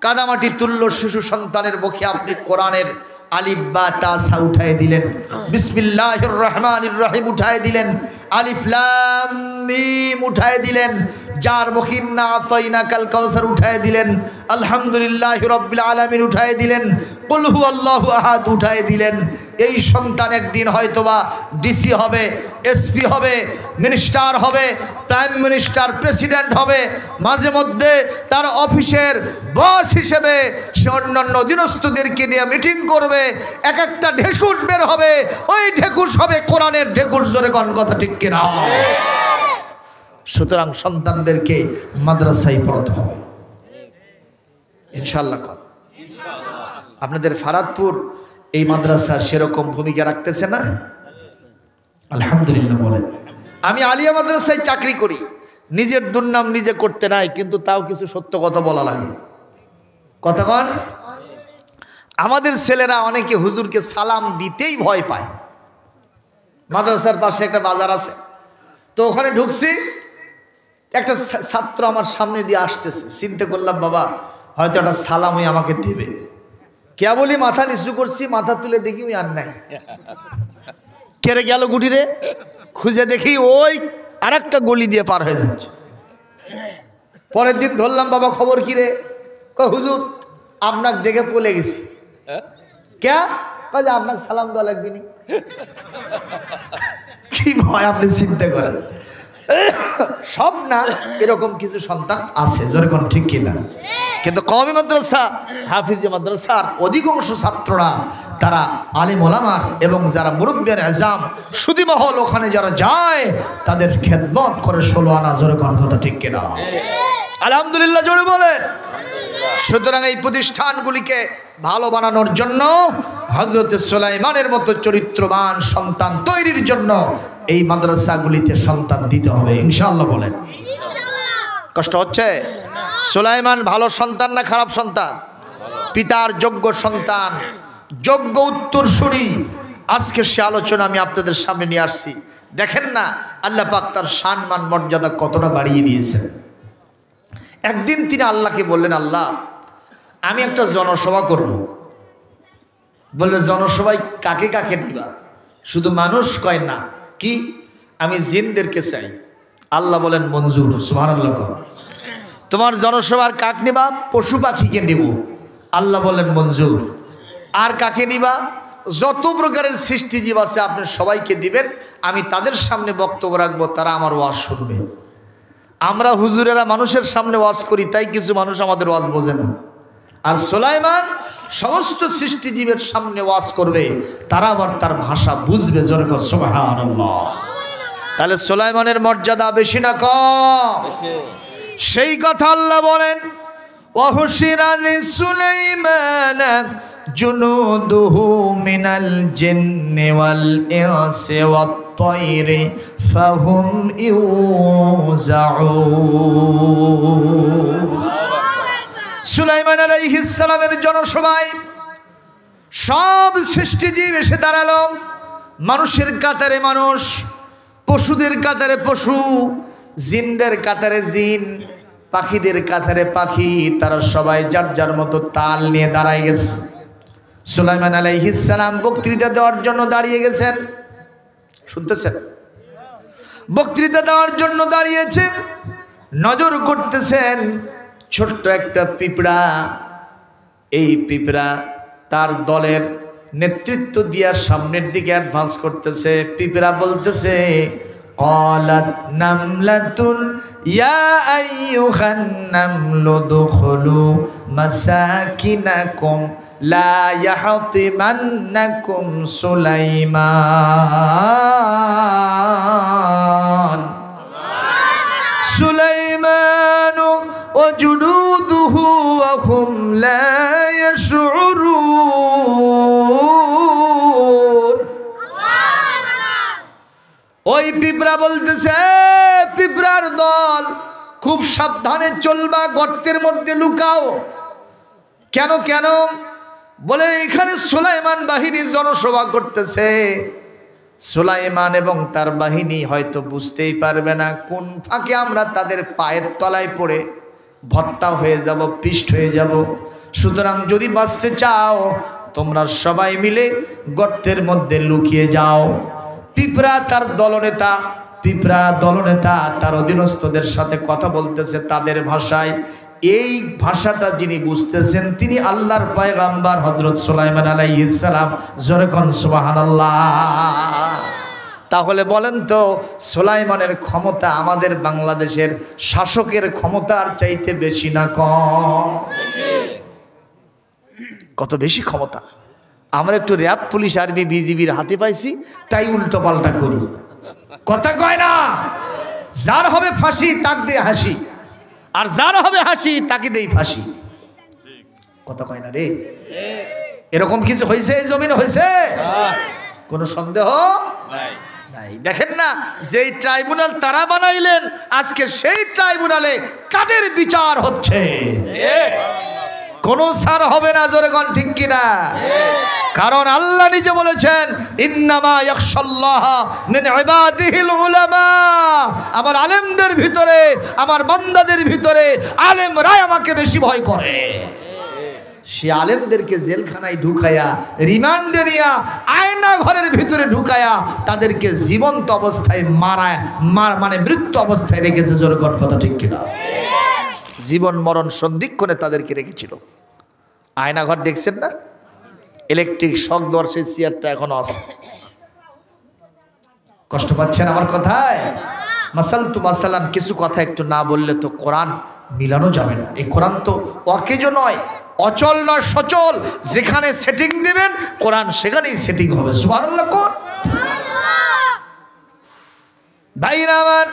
কাদামাটি তুল্য শিশু সন্তানের মুখে আপনি কোরআনের আলিফ বা তা সা উঠায় দিলেন, বিসমিল্লাহির রহমানির রহিম উঠায় দিলেন, আলিফ লাম মিম উঠায় দিলেন, যার মুখিন্না আতাইনা কাল কাউসার উঠায় দিলেন, আলহামদুলিল্লাহি রাব্বিল আলামিন উঠায় দিলেন, কুল হু আল্লাহু আহাদ উঠায় দিলেন। এই সন্তান একদিন হয়তোবা ডিসি হবে, এসপি হবে, মিনিস্টার হবে, প্রাইম মিনিস্টার, প্রেসিডেন্ট হবে, মাঝে মধ্যে তার অফিসের বস হিসেবে সে অন্যান্য অধীনস্থদেরকে নিয়ে মিটিং করবে, এক একটা ঢেকুস বের হবে, ওই ঢেকুস হবে কোরআনের ঢেকুস। জোরে কোন কথা ঠিক কিনা? সুতরাং সন্তানদেরকে মাদ্রাসায় পড়তে হবে ইনশাআল্লাহ। আপনাদের ফারাদপুর এই মাদ্রাসা সেরকম ভূমিকা রাখতেছে না? আলহামদুলিল্লাহ বলেন। আমি আলিয়া মাদ্রাসায় চাকরি করি, নিজের দুর্নাম নিজে করতে নাই, কিন্তু তাও কিছু সত্য কথা বলা লাগে। কতক্ষণ আমাদের ছেলেরা অনেকে হুজুরকে সালাম দিতেই ভয় পায়। মাদ্রাসার পাশে একটা বাজার আছে, তো ওখানে ঢুকছি, একটা ছাত্র আমার সামনে দিয়ে আসতেছে, চিন্তা করলাম বাবা হয়তো একটা সালামই আমাকে দেবে। কে বলি মাথা নিচু করছি, মাথা তুলে দেখি ওই আর নাই। কেড়ে গেল গুটিরে, খুঁজে দেখি ওই আর একটা গলি দিয়ে পার হয়ে যাচ্ছে। পরের দিন ধরলাম, বাবা খবর কি রে? হুজুর আপনার দেখে পলে গেছি। কে? কাজে আপনার সালাম দেওয়া লাগবে নি। কি ভয় আপনি চিন্তা করেন। সব না, এরকম কিছু সন্তান আছে, যেরকম ঠিক কিনা? কিন্তু কওমি মাদ্রাসা, হাফিজি মাদ্রাসার অধিকাংশ ছাত্ররা তারা আলিম ওলামার এবং যারা মুরব্বিয়ান আজম সুদী মহল ওখানে যারা যায় তাদের খেদমত করে 16 আনা। যেরকম কথা ঠিক কিনা? আলহামদুলিল্লাহ জোরে বলেন। সুতরাং এই প্রতিষ্ঠানগুলিকে ভালো বানানোর জন্য, হযরত সুলাইমানের মতো চরিত্রবান সন্তান তৈরির জন্য এই মাদ্রাসাগুলিতে সন্তান দিতে হবে ইনশাআল্লাহ বলেন। কষ্ট হচ্ছে? সুলাইমান ভালো সন্তান না খারাপ সন্তান? পিতার যোগ্য সন্তান, যোগ্য উত্তরসূরি। আজকে সে আলোচনা আমি আপনাদের সামনে নিয়ে আসছি। দেখেন না আল্লাহ পাক তার সম্মান মর্যাদা কতটা বাড়িয়ে দিয়েছেন। একদিন তিনি আল্লাহকে বললেন, আল্লাহ আমি একটা জনসভা করব। বললে জনসভায় কাকে কাকে দিবা? শুধু মানুষ কয় না, কি আমি জিনদেরকে চাই। আল্লাহ বলেন মঞ্জুর। সুবহানাল্লাহ। তোমার জনসভার কাক নিবা? পশু পাখিকে নিব। আল্লাহ বলেন মঞ্জুর। আর কাকে নিবা? যত প্রকারের সৃষ্টিজীব আছে আপনি সবাইকে দিবেন, আমি তাদের সামনে বক্তব্য রাখবো, তারা আমার ওয়াজ শুনবে। আমরা হুজুরেরা মানুষের সামনে ওয়াজ করি, তাই কিছু মানুষ আমাদের ওয়াজ বোঝে না। আর সুলাইমান সমস্ত সৃষ্টিজীবের সামনে ওয়াজ করবে, তারা আবার তার ভাষা বুঝবে। জোরে বল সুবহানাল্লাহ। তাহলে সুলাইমানের মর্যাদা বেশি না কম? সেই কথা আল্লাহ বলেন, ওয়াহুশিরা লিসুলাইমান জুনুদুহু মিনাল জিন্নি ওয়াল ইনসি ওয়াত তায়রি ফাহুম ইউযাউন। সুলাইমান আলাইহিস সালামের জনসভায় সব সৃষ্টিজীব এসে দাঁড়ালো, মানুষের কাতারে মানুষ, পশুদের কাতারে পশু, জিনদের কাতারে জিন, পাখিদের কাতারে পাখি। তারা সবাই যার যার মতো তাল নিয়ে দাঁড়ায় গেছে। সুলাইমান আলাইহিস সালাম বক্তৃতা দেওয়ার জন্য দাঁড়িয়ে গেছেন। শুনতেছেন? বক্তৃতা দেওয়ার জন্য দাঁড়িয়েছেন, নজর করতেছেন ছোট্ট একটা পিঁপড়া। এই পিঁপড়া তার দলের নেতৃত্ব দিয়া সামনের দিকে অ্যাডভান্স করতেছে। পিঁপড়া বলতেছে, قالت نملة يا أيها النمل ادخلوا مساكنكم لا يحطمنكم سليمان وجنوده وهم لا يشعرون। ওই পিঁপড়া বলতেছে, পিঁপড়ার দল, খুব সাবধানে চলবা, গর্তের মধ্যে লুকাও। কেন কেন? বলে এখানে সুলাইমান বাহিনী জনসভা করতেছে। সুলাইমান এবং তার বাহিনী হয়তো বুঝতেই পারবে না কোন ফাঁকে আমরা তাদের পায়ের তলায় পড়ে ভর্তা হয়ে যাব, পিষ্ট হয়ে যাব। সুতরাং যদি বাঁচতে চাও তোমরা সবাই মিলে গর্তের মধ্যে লুকিয়ে যাও। পিঁপড়া তার দলনেতা তার অধীনস্থদের সাথে কথা বলতেছে তাদের ভাষায়। এই ভাষাটা যিনি বুঝতেছেন তিনি আল্লাহর পয়গাম্বর হযরত সুলাইমান আলাইহিস সালাম। জোরে কোন সুবহানাল্লাহ। তাহলে বলেন তো, সুলাইমানের ক্ষমতা আমাদের বাংলাদেশের শাসকের ক্ষমতার চাইতে বেশি না কম? কত বেশি ক্ষমতা। আমরা একটু র্যাব, পুলিশ, আর্মি, বিজিবির হাতে পাইছি, তাই উল্টো পাল্টা করি। কথা কয় না? যার হবে ফাঁসি তাক দিয়ে হাসি, আর যার হবে হাসি তাকে দেই ফাঁসি। কথা কয় না রে? এরকম কিছু হয়েছে এই জমিনে? হয়েছে? কোনো সন্দেহ নাই। দেখেন না, যেই ট্রাইব্যুনাল তারা বানাইলেন, আজকে সেই ট্রাইব্যুনালে কাদের বিচার হচ্ছে? কোনো ছাড় হবে না। জোরে কোন ঠিক কিনা? কারণ আল্লাহ নিজে বলেছেন, ইন্নামা ইয়াখশাল্লাহ মিন ইবাদিহিল উলামা। আমার আলেমদের ভিতরে, আমার বান্দাদের ভিতরে আলেমরাই আমাকে বেশি ভয় করে। সে আলেমদেরকে জেলখানায় ঢুকায়া, রিমান্ডে নিয়া, আয়না ঘরের ভিতরে ঢুকায়া তাদেরকে জীবন্ত অবস্থায় মানে মৃত্যু অবস্থায় রেখেছে। জোরে কোন কথা ঠিক কিনা? জীবন মরণ সন্ধিক্ষণে তাদেরকে রেখেছিল। আয়নাঘর দেখছেন না? ইলেকট্রিক শক দেওয়ার সেই চেয়ারটা এখনো আছে। কষ্ট পাচ্ছেন আমার কথায়? মাসাল তু মাসালান, কিছু কথা একটু না বললে তো কোরআন মিলানো যাবে না। এই কোরআন তো অকেজ নয়, অচল নয়, সচল। যেখানে সেটিং দিবেন কোরআন সেখানেই সেটিং হবে। সুবহানাল্লাহ কোন ভাইরা আমার,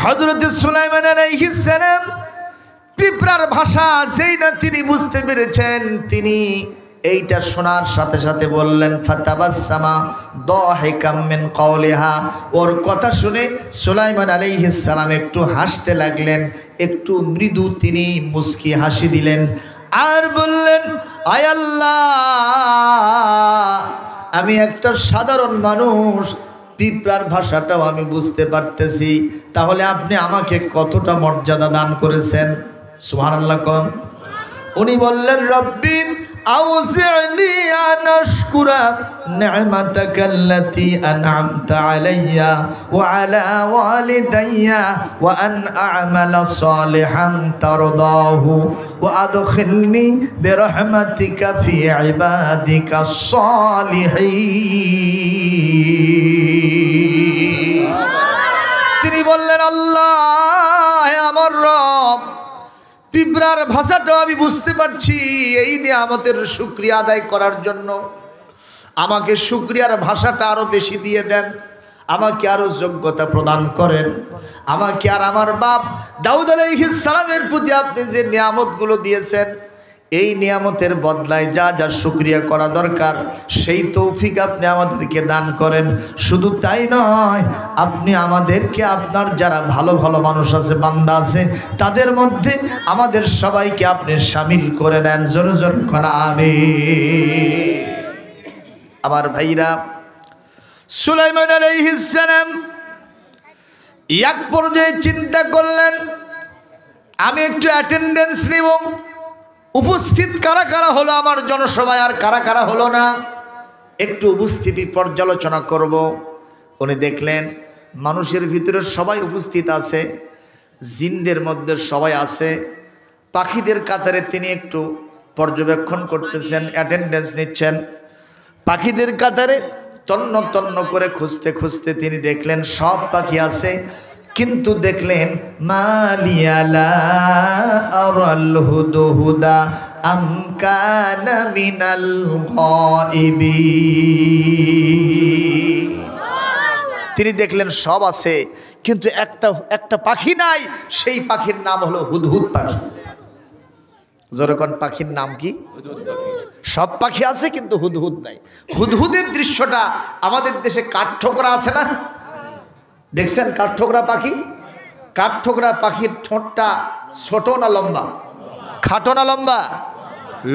হযরত সুলাইমান আলাইহিস সালাম পিঁপড়ার ভাষা যেই না তিনি বুঝতে পেরেছেন, তিনি এইটা শোনার সাথে সাথে বললেন, ফাতাবাসসামা দাহিকাম মিন কাওলিহা। ওর কথা শুনে সুলাইমান আলাইহিস সালাম একটু হাসতে লাগলেন, একটু মৃদু তিনি মুস্কি হাসি দিলেন, আর বললেন, আয় আল্লাহ, আমি একটা সাধারণ মানুষ, পিঁপড়ার ভাষাটাও আমি বুঝতে পারতেছি, তাহলে আপনি আমাকে কতটা মর্যাদা দান করেছেন। সুবহানাল্লাহ কোন। উনি বললেন, রব্বি আউজি'নি আন আশকুরা নি'মাতাকাল্লাতী আন'আমতা আলাইয়া ওয়া আলা ওয়ালিদাইয়া ওয়া আন আ'মালা সালিহান তারদাহু ওয়া আদখিলনি বিরহমাতিকা ফি ইবাদিকাস সালিহিন। তিনি বললেন, আল্লাহ আমার রব, পিঁপড়ার ভাষাটাও আমি বুঝতে পারছি, এই নিয়ামতের শুকরিয়া আদায় করার জন্য আমাকে শুকরিয়ার ভাষাটা আরো বেশি দিয়ে দেন, আমাকে আরো যোগ্যতা প্রদান করেন, আমাকে আর আমার বাপ দাউদ আলাইহিস সালামের প্রতি আপনি যে নিয়ামতগুলো দিয়েছেন এই নিয়ামতের বদলায় যা যা শুকরিয়া করা দরকার সেই তৌফিক আপনি আমাদেরকে দান করেন। শুধু তাই নয়, আপনি আমাদেরকে আপনার যারা ভালো ভালো মানুষ আছে, বান্দা আছে, তাদের মধ্যে আমাদের সবাইকে আপনি শামিল করে নেন। জোরে জোরে কোন আমিন। আমার ভাইরা, সুলাইমান আলাইহিস সালাম এক পর্যায়ে চিন্তা করলেন, আমি একটু অ্যাটেন্ডেন্স নিব, উপস্থিত কারা কারা হলো আমার জনসভায় আর কারা কারা হলো না, একটু উপস্থিতি পর্যালোচনা করব। উনি দেখলেন মানুষের ভিতরে সবাই উপস্থিত আছে, জিনদের মধ্যে সবাই আছে, পাখিদের কাতারে তিনি একটু পর্যবেক্ষণ করতেছেন, অ্যাটেন্ডেন্স নিচ্ছেন। পাখিদের কাতারে তন্ন তন্ন করে খুঁজতে খুঁজতে তিনি দেখলেন সব পাখি আছে, কিন্তু দেখলেন মালিয়ালা আরাল হুদহুদা আম কানা মিনাল গায়িবিন। তিনি দেখলেন সব আছে, কিন্তু একটা পাখি নাই, সেই পাখির নাম হলো হুদহুদ পাখি। যেরকম পাখির নাম কি? সব পাখি আছে কিন্তু হুদহুদ নাই। হুদহুদের দৃশ্যটা আমাদের দেশে কাঠঠোকরা আছে না, দেখছেন? কাঠঠোকরা পাখি, কাঠঠোকরা পাখির ঠোঁটটা ছোট না লম্বা, খাটো না লম্বা?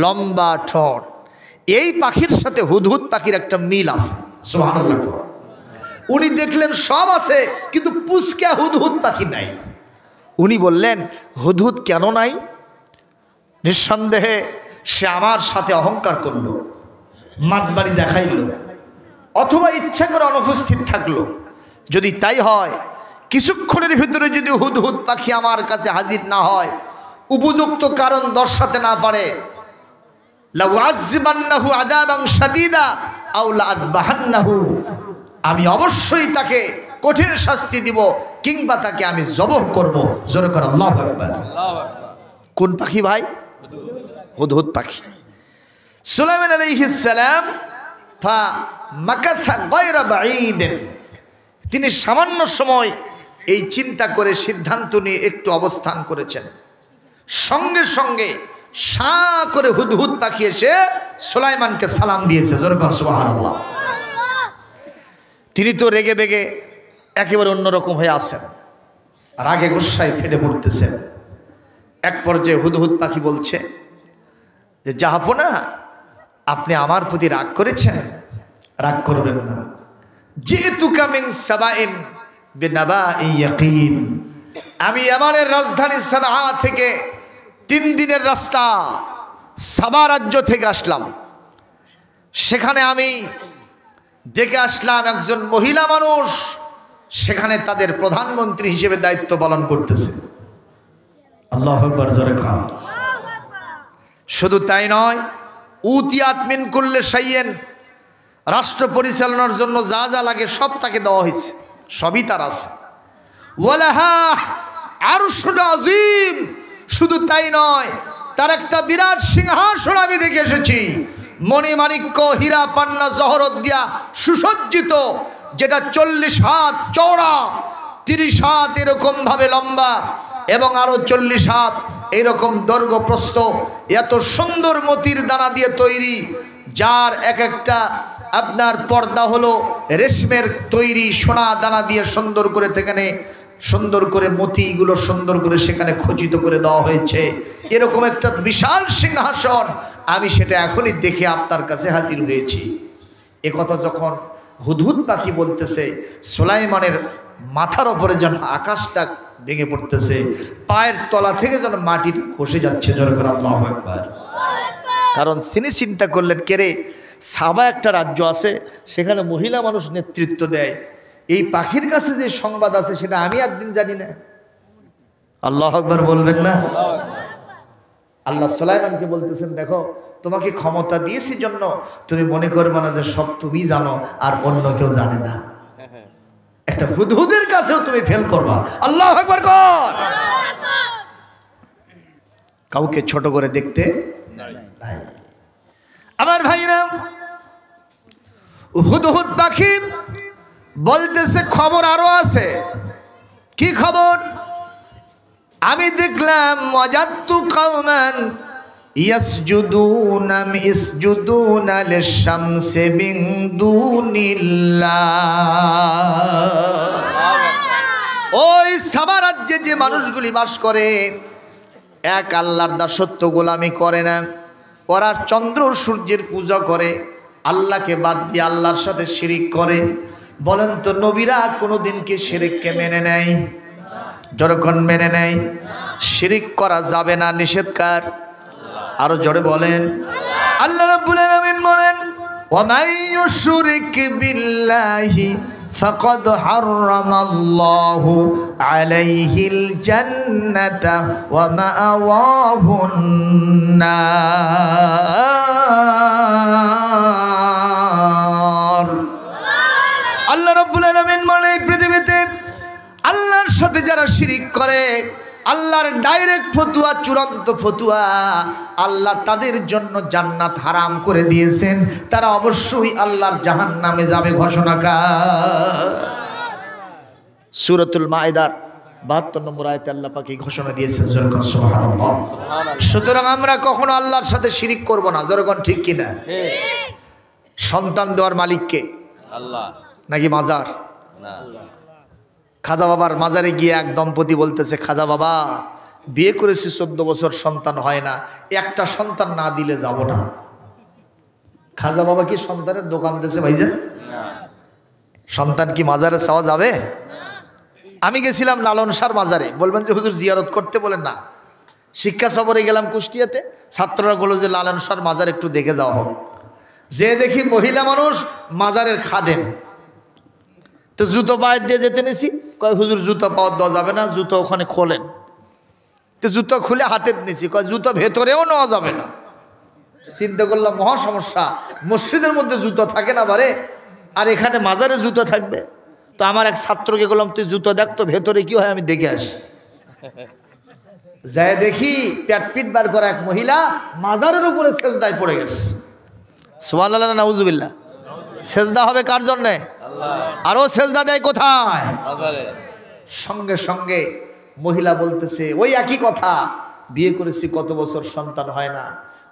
লম্বা ঠোঁট। এই পাখির সাথে হুদহুদ পাখির একটা মিল আছে। সুবহানাল্লাহ। উনি দেখলেন সব আছে কিন্তু পুচকা হুদহুদ পাখি নাই। উনি বললেন, হুদহুদ কেন নাই? নিঃসন্দেহে সে আমার সাথে অহংকার করলো, মাতবাড়ি দেখাইল, অথবা ইচ্ছা করে অনুপস্থিত থাকলো। যদি তাই হয়, কিছুক্ষণের ভিতরে যদি হুদহুদ পাখি আমার কাছে হাজির না হয়, উপযুক্ত কারণ দর্শাতে না পারে, লাউআযিবান্নাহু আযাবান শাদীদা আও লাআযবাহান্নাহু, আমি অবশ্যই তাকে কঠিন শাস্তি দিব, কিংবা তাকে আমি জবহ করব। জোরে করে আল্লাহু আকবার। কোন পাখি ভাই? হুদহুদ পাখি। সুলাইমান আলাইহিস সালাম ফা মাকাথা গায়রা বাঈদিন, তিনি সামান্য সময় এই চিন্তা করে সিদ্ধান্ত নিয়ে একটু অবস্থান করেছেন। সঙ্গে সঙ্গে সা করে হুদহুদ পাখি এসে সুলাইমানকে সালাম দিয়েছে। জোরে বলুন সুবহানাল্লাহ। তিনি তো রেগে বেগে একেবারে অন্যরকম হয়ে আছেন, রাগে গুসায় ফেটে পড়তেছেন। এক পর্যায়ে হুদহুদ পাখি বলছে যে, জাহাপনা, আপনি আমার প্রতি রাগ করেছেন? রাগ করবেন না। জিতুকা মিন সাবাইন বিনাবাইন ইয়াকিন, আমি ইয়ামানের রাজধানী সানআ থেকে 3 দিনের রাস্তা সাবা রাজ্য থেকে আসলাম। সেখানে আমি দেখে আসলাম একজন মহিলা মানুষ সেখানে তাদের প্রধানমন্ত্রী হিসেবে দায়িত্ব পালন করতেছে। আল্লাহু আকবার, জোরে কাম। শুধু তাই নয়, উতিয়াত মিন কুল্লি শাইইন, রাষ্ট্র পরিচালনার জন্য যা যা লাগে সব তাকে দেওয়া হয়েছে, সবই তার আছে। ওয়ালাহা আরশুন আযীম, শুধু তাই নয়, তার একটা বিরাট সিংহাসন আমি দেখে এসেছি, মণিমাণিক্য হীরা পান্না জহরত দিয়া সুসজ্জিত, যেটা 40 হাত চওড়া, 30 হাত এরকম ভাবে লম্বা এবং আরো 40 হাত এরকম দৈর্ঘ্য প্রস্থ, এত সুন্দর মতির দানা দিয়ে তৈরি, যার এক একটা আপনার পর্দা হলো রেশমের তৈরি, সোনা দানা দিয়ে সুন্দর করে সেখানে সুন্দর করে মতিগুলো সুন্দর করে সেখানে খচিত করে দেওয়া হয়েছে। এরকম একটা বিশাল সিংহাসন, আমি সেটা এখনই দেখে আপনার কাছে হাজির হয়েছি। এ কথা যখন হুদহুদ পাখি বলতেছে, সুলাইমানের মাথার ওপরে যেন আকাশটা ভেঙে পড়তেছে, পায়ের তলা থেকে যেন মাটিটা খসে যাচ্ছে। জোরে করে আল্লাহু আকবার। কারণ তিনি চিন্তা করলেন, কেরে সাবা একটা রাজ্য আছে, সেখানে মহিলা মানুষ নেতৃত্ব দেয়, এই পাখির কাছে যে সংবাদ আছে সেটা আমি একদিন জানি না। আল্লাহু আকবার বলবেন না? আল্লাহ সুলাইমানকে বলতেছেন, দেখো, তোমাকে ক্ষমতা দিয়েছি জন্য তুমি মনে করবে না যে সব তুমি জানো আর অন্য কেউ জানে না। একটা হুদহুদের কাছেও তুমি ফেল করবা। আল্লাহু আকবার কর। কাউকে ছোট করে দেখতে নাই। আমার ভাইরা, হুদহুদ পাখি বলতেছে খবর আরো আছে। কি খবর? আমি দেখলাম ওয়াজাদতু কওমান ইয়াসজুদুনা ইসজুদুনা লিশ-শামসি মিন দুনিল্লাহ। ওই সাবা রাজ্যে যে মানুষগুলি বাস করে এক আল্লাহর দাসত্ব গোলামি করে না, ওরা চন্দ্র সূর্যের পূজা করে, আল্লাহকে বাদ দিয়ে আল্লাহর সাথে শিরিক করে। বলেন তো নবীরা কোনোদিন কি শিরিককে মেনে নেয়? যখন মেনে নেয়, শিরিক করা যাবে না, নিষেধকার। আরো জোরে বলেন আল্লাহ রাব্বুল আলামিন বলেন ওয়া মান ইউশরিক বিল্লাহি ফাকাদ হারামাল্লাহু আলাইহিল জান্নাতা ওয়া মাআওয়াহুন নার। আল্লাহ রাব্বুল আলামিন মানে পৃথিবীতে আল্লাহর সাথে যারা শিরিক করে, আল্লাহর ডাইরেক্ট ফতুয়া, চূড়ান্ত ফতুয়া, আল্লাহ তাদের জন্য জান্নাত হারাম করে দিয়েছেন, তারা অবশ্যই আল্লাহর জাহান্নামে যাবে ঘোষণাকার। সূরাতুল মাইদার 72 নম্বর আয়াতে আল্লাহ পাক এই ঘোষণা দিয়েছেন, জোরকন সুবহানাল্লাহ। সুতরাং আমরা কখনো আল্লাহর সাথে শিরিক করব না, জোরকন ঠিক কিনা? সন্তান দেওয়ার মালিক কে? আল্লাহ নাকি মাজার? না। খাজা বাবার মাজারে গিয়ে এক দম্পতি বলতেছে, খাজা বাবা বিয়ে করেছি 14 বছর, সন্তান হয় না, একটা সন্তান না দিলে যাব না। খাজা বাবা কি সন্তানের দোকান দিয়েছে ভাইজান? সন্তান কি মাজারে চাওয়া যাবে? আমি গেছিলাম লালন শাহর মাজারে, বলবেন যে হুজুর জিয়ারত করতে, বলেন না, শিক্ষা সফরে গেলাম কুষ্টিয়াতে, ছাত্ররা বলল যে লালন শাহর মাজার একটু দেখে যাওয়া হোক। যে দেখি মহিলা মানুষ মাজারের খাদেম, তো জুতো পায়ের দিয়ে যেতে নিছি, কয় হুজুর জুতো পাওয়ার দেওয়া যাবে না, জুতো ওখানে খোলেন। তো জুতো খুলে হাতে নিছি, কয় জুতো ভেতরেও নেওয়া যাবে না। চিন্তা করলাম মহা সমস্যা, মসজিদের মধ্যে জুতো থাকে না বারে, আর এখানে মাজারে জুতো থাকবে। তো আমার এক ছাত্রকে বললাম তুই জুতো দেখ তো ভেতরে কি হয়, আমি দেখে আসি। যাই দেখি পেট পিট বার করা এক মহিলা মাজারের উপরে সেজদায় পড়ে গেছে। সুবহানাল্লাহ নাউজুবিল্লাহ। সেজদা হবে কার জন্যে? আরো সেজদা দেয় কোথায়? সঙ্গে সঙ্গে মহিলা বলতেছে ওই একই কথা, বিয়ে করেছি কত বছর, সন্তান হয় না।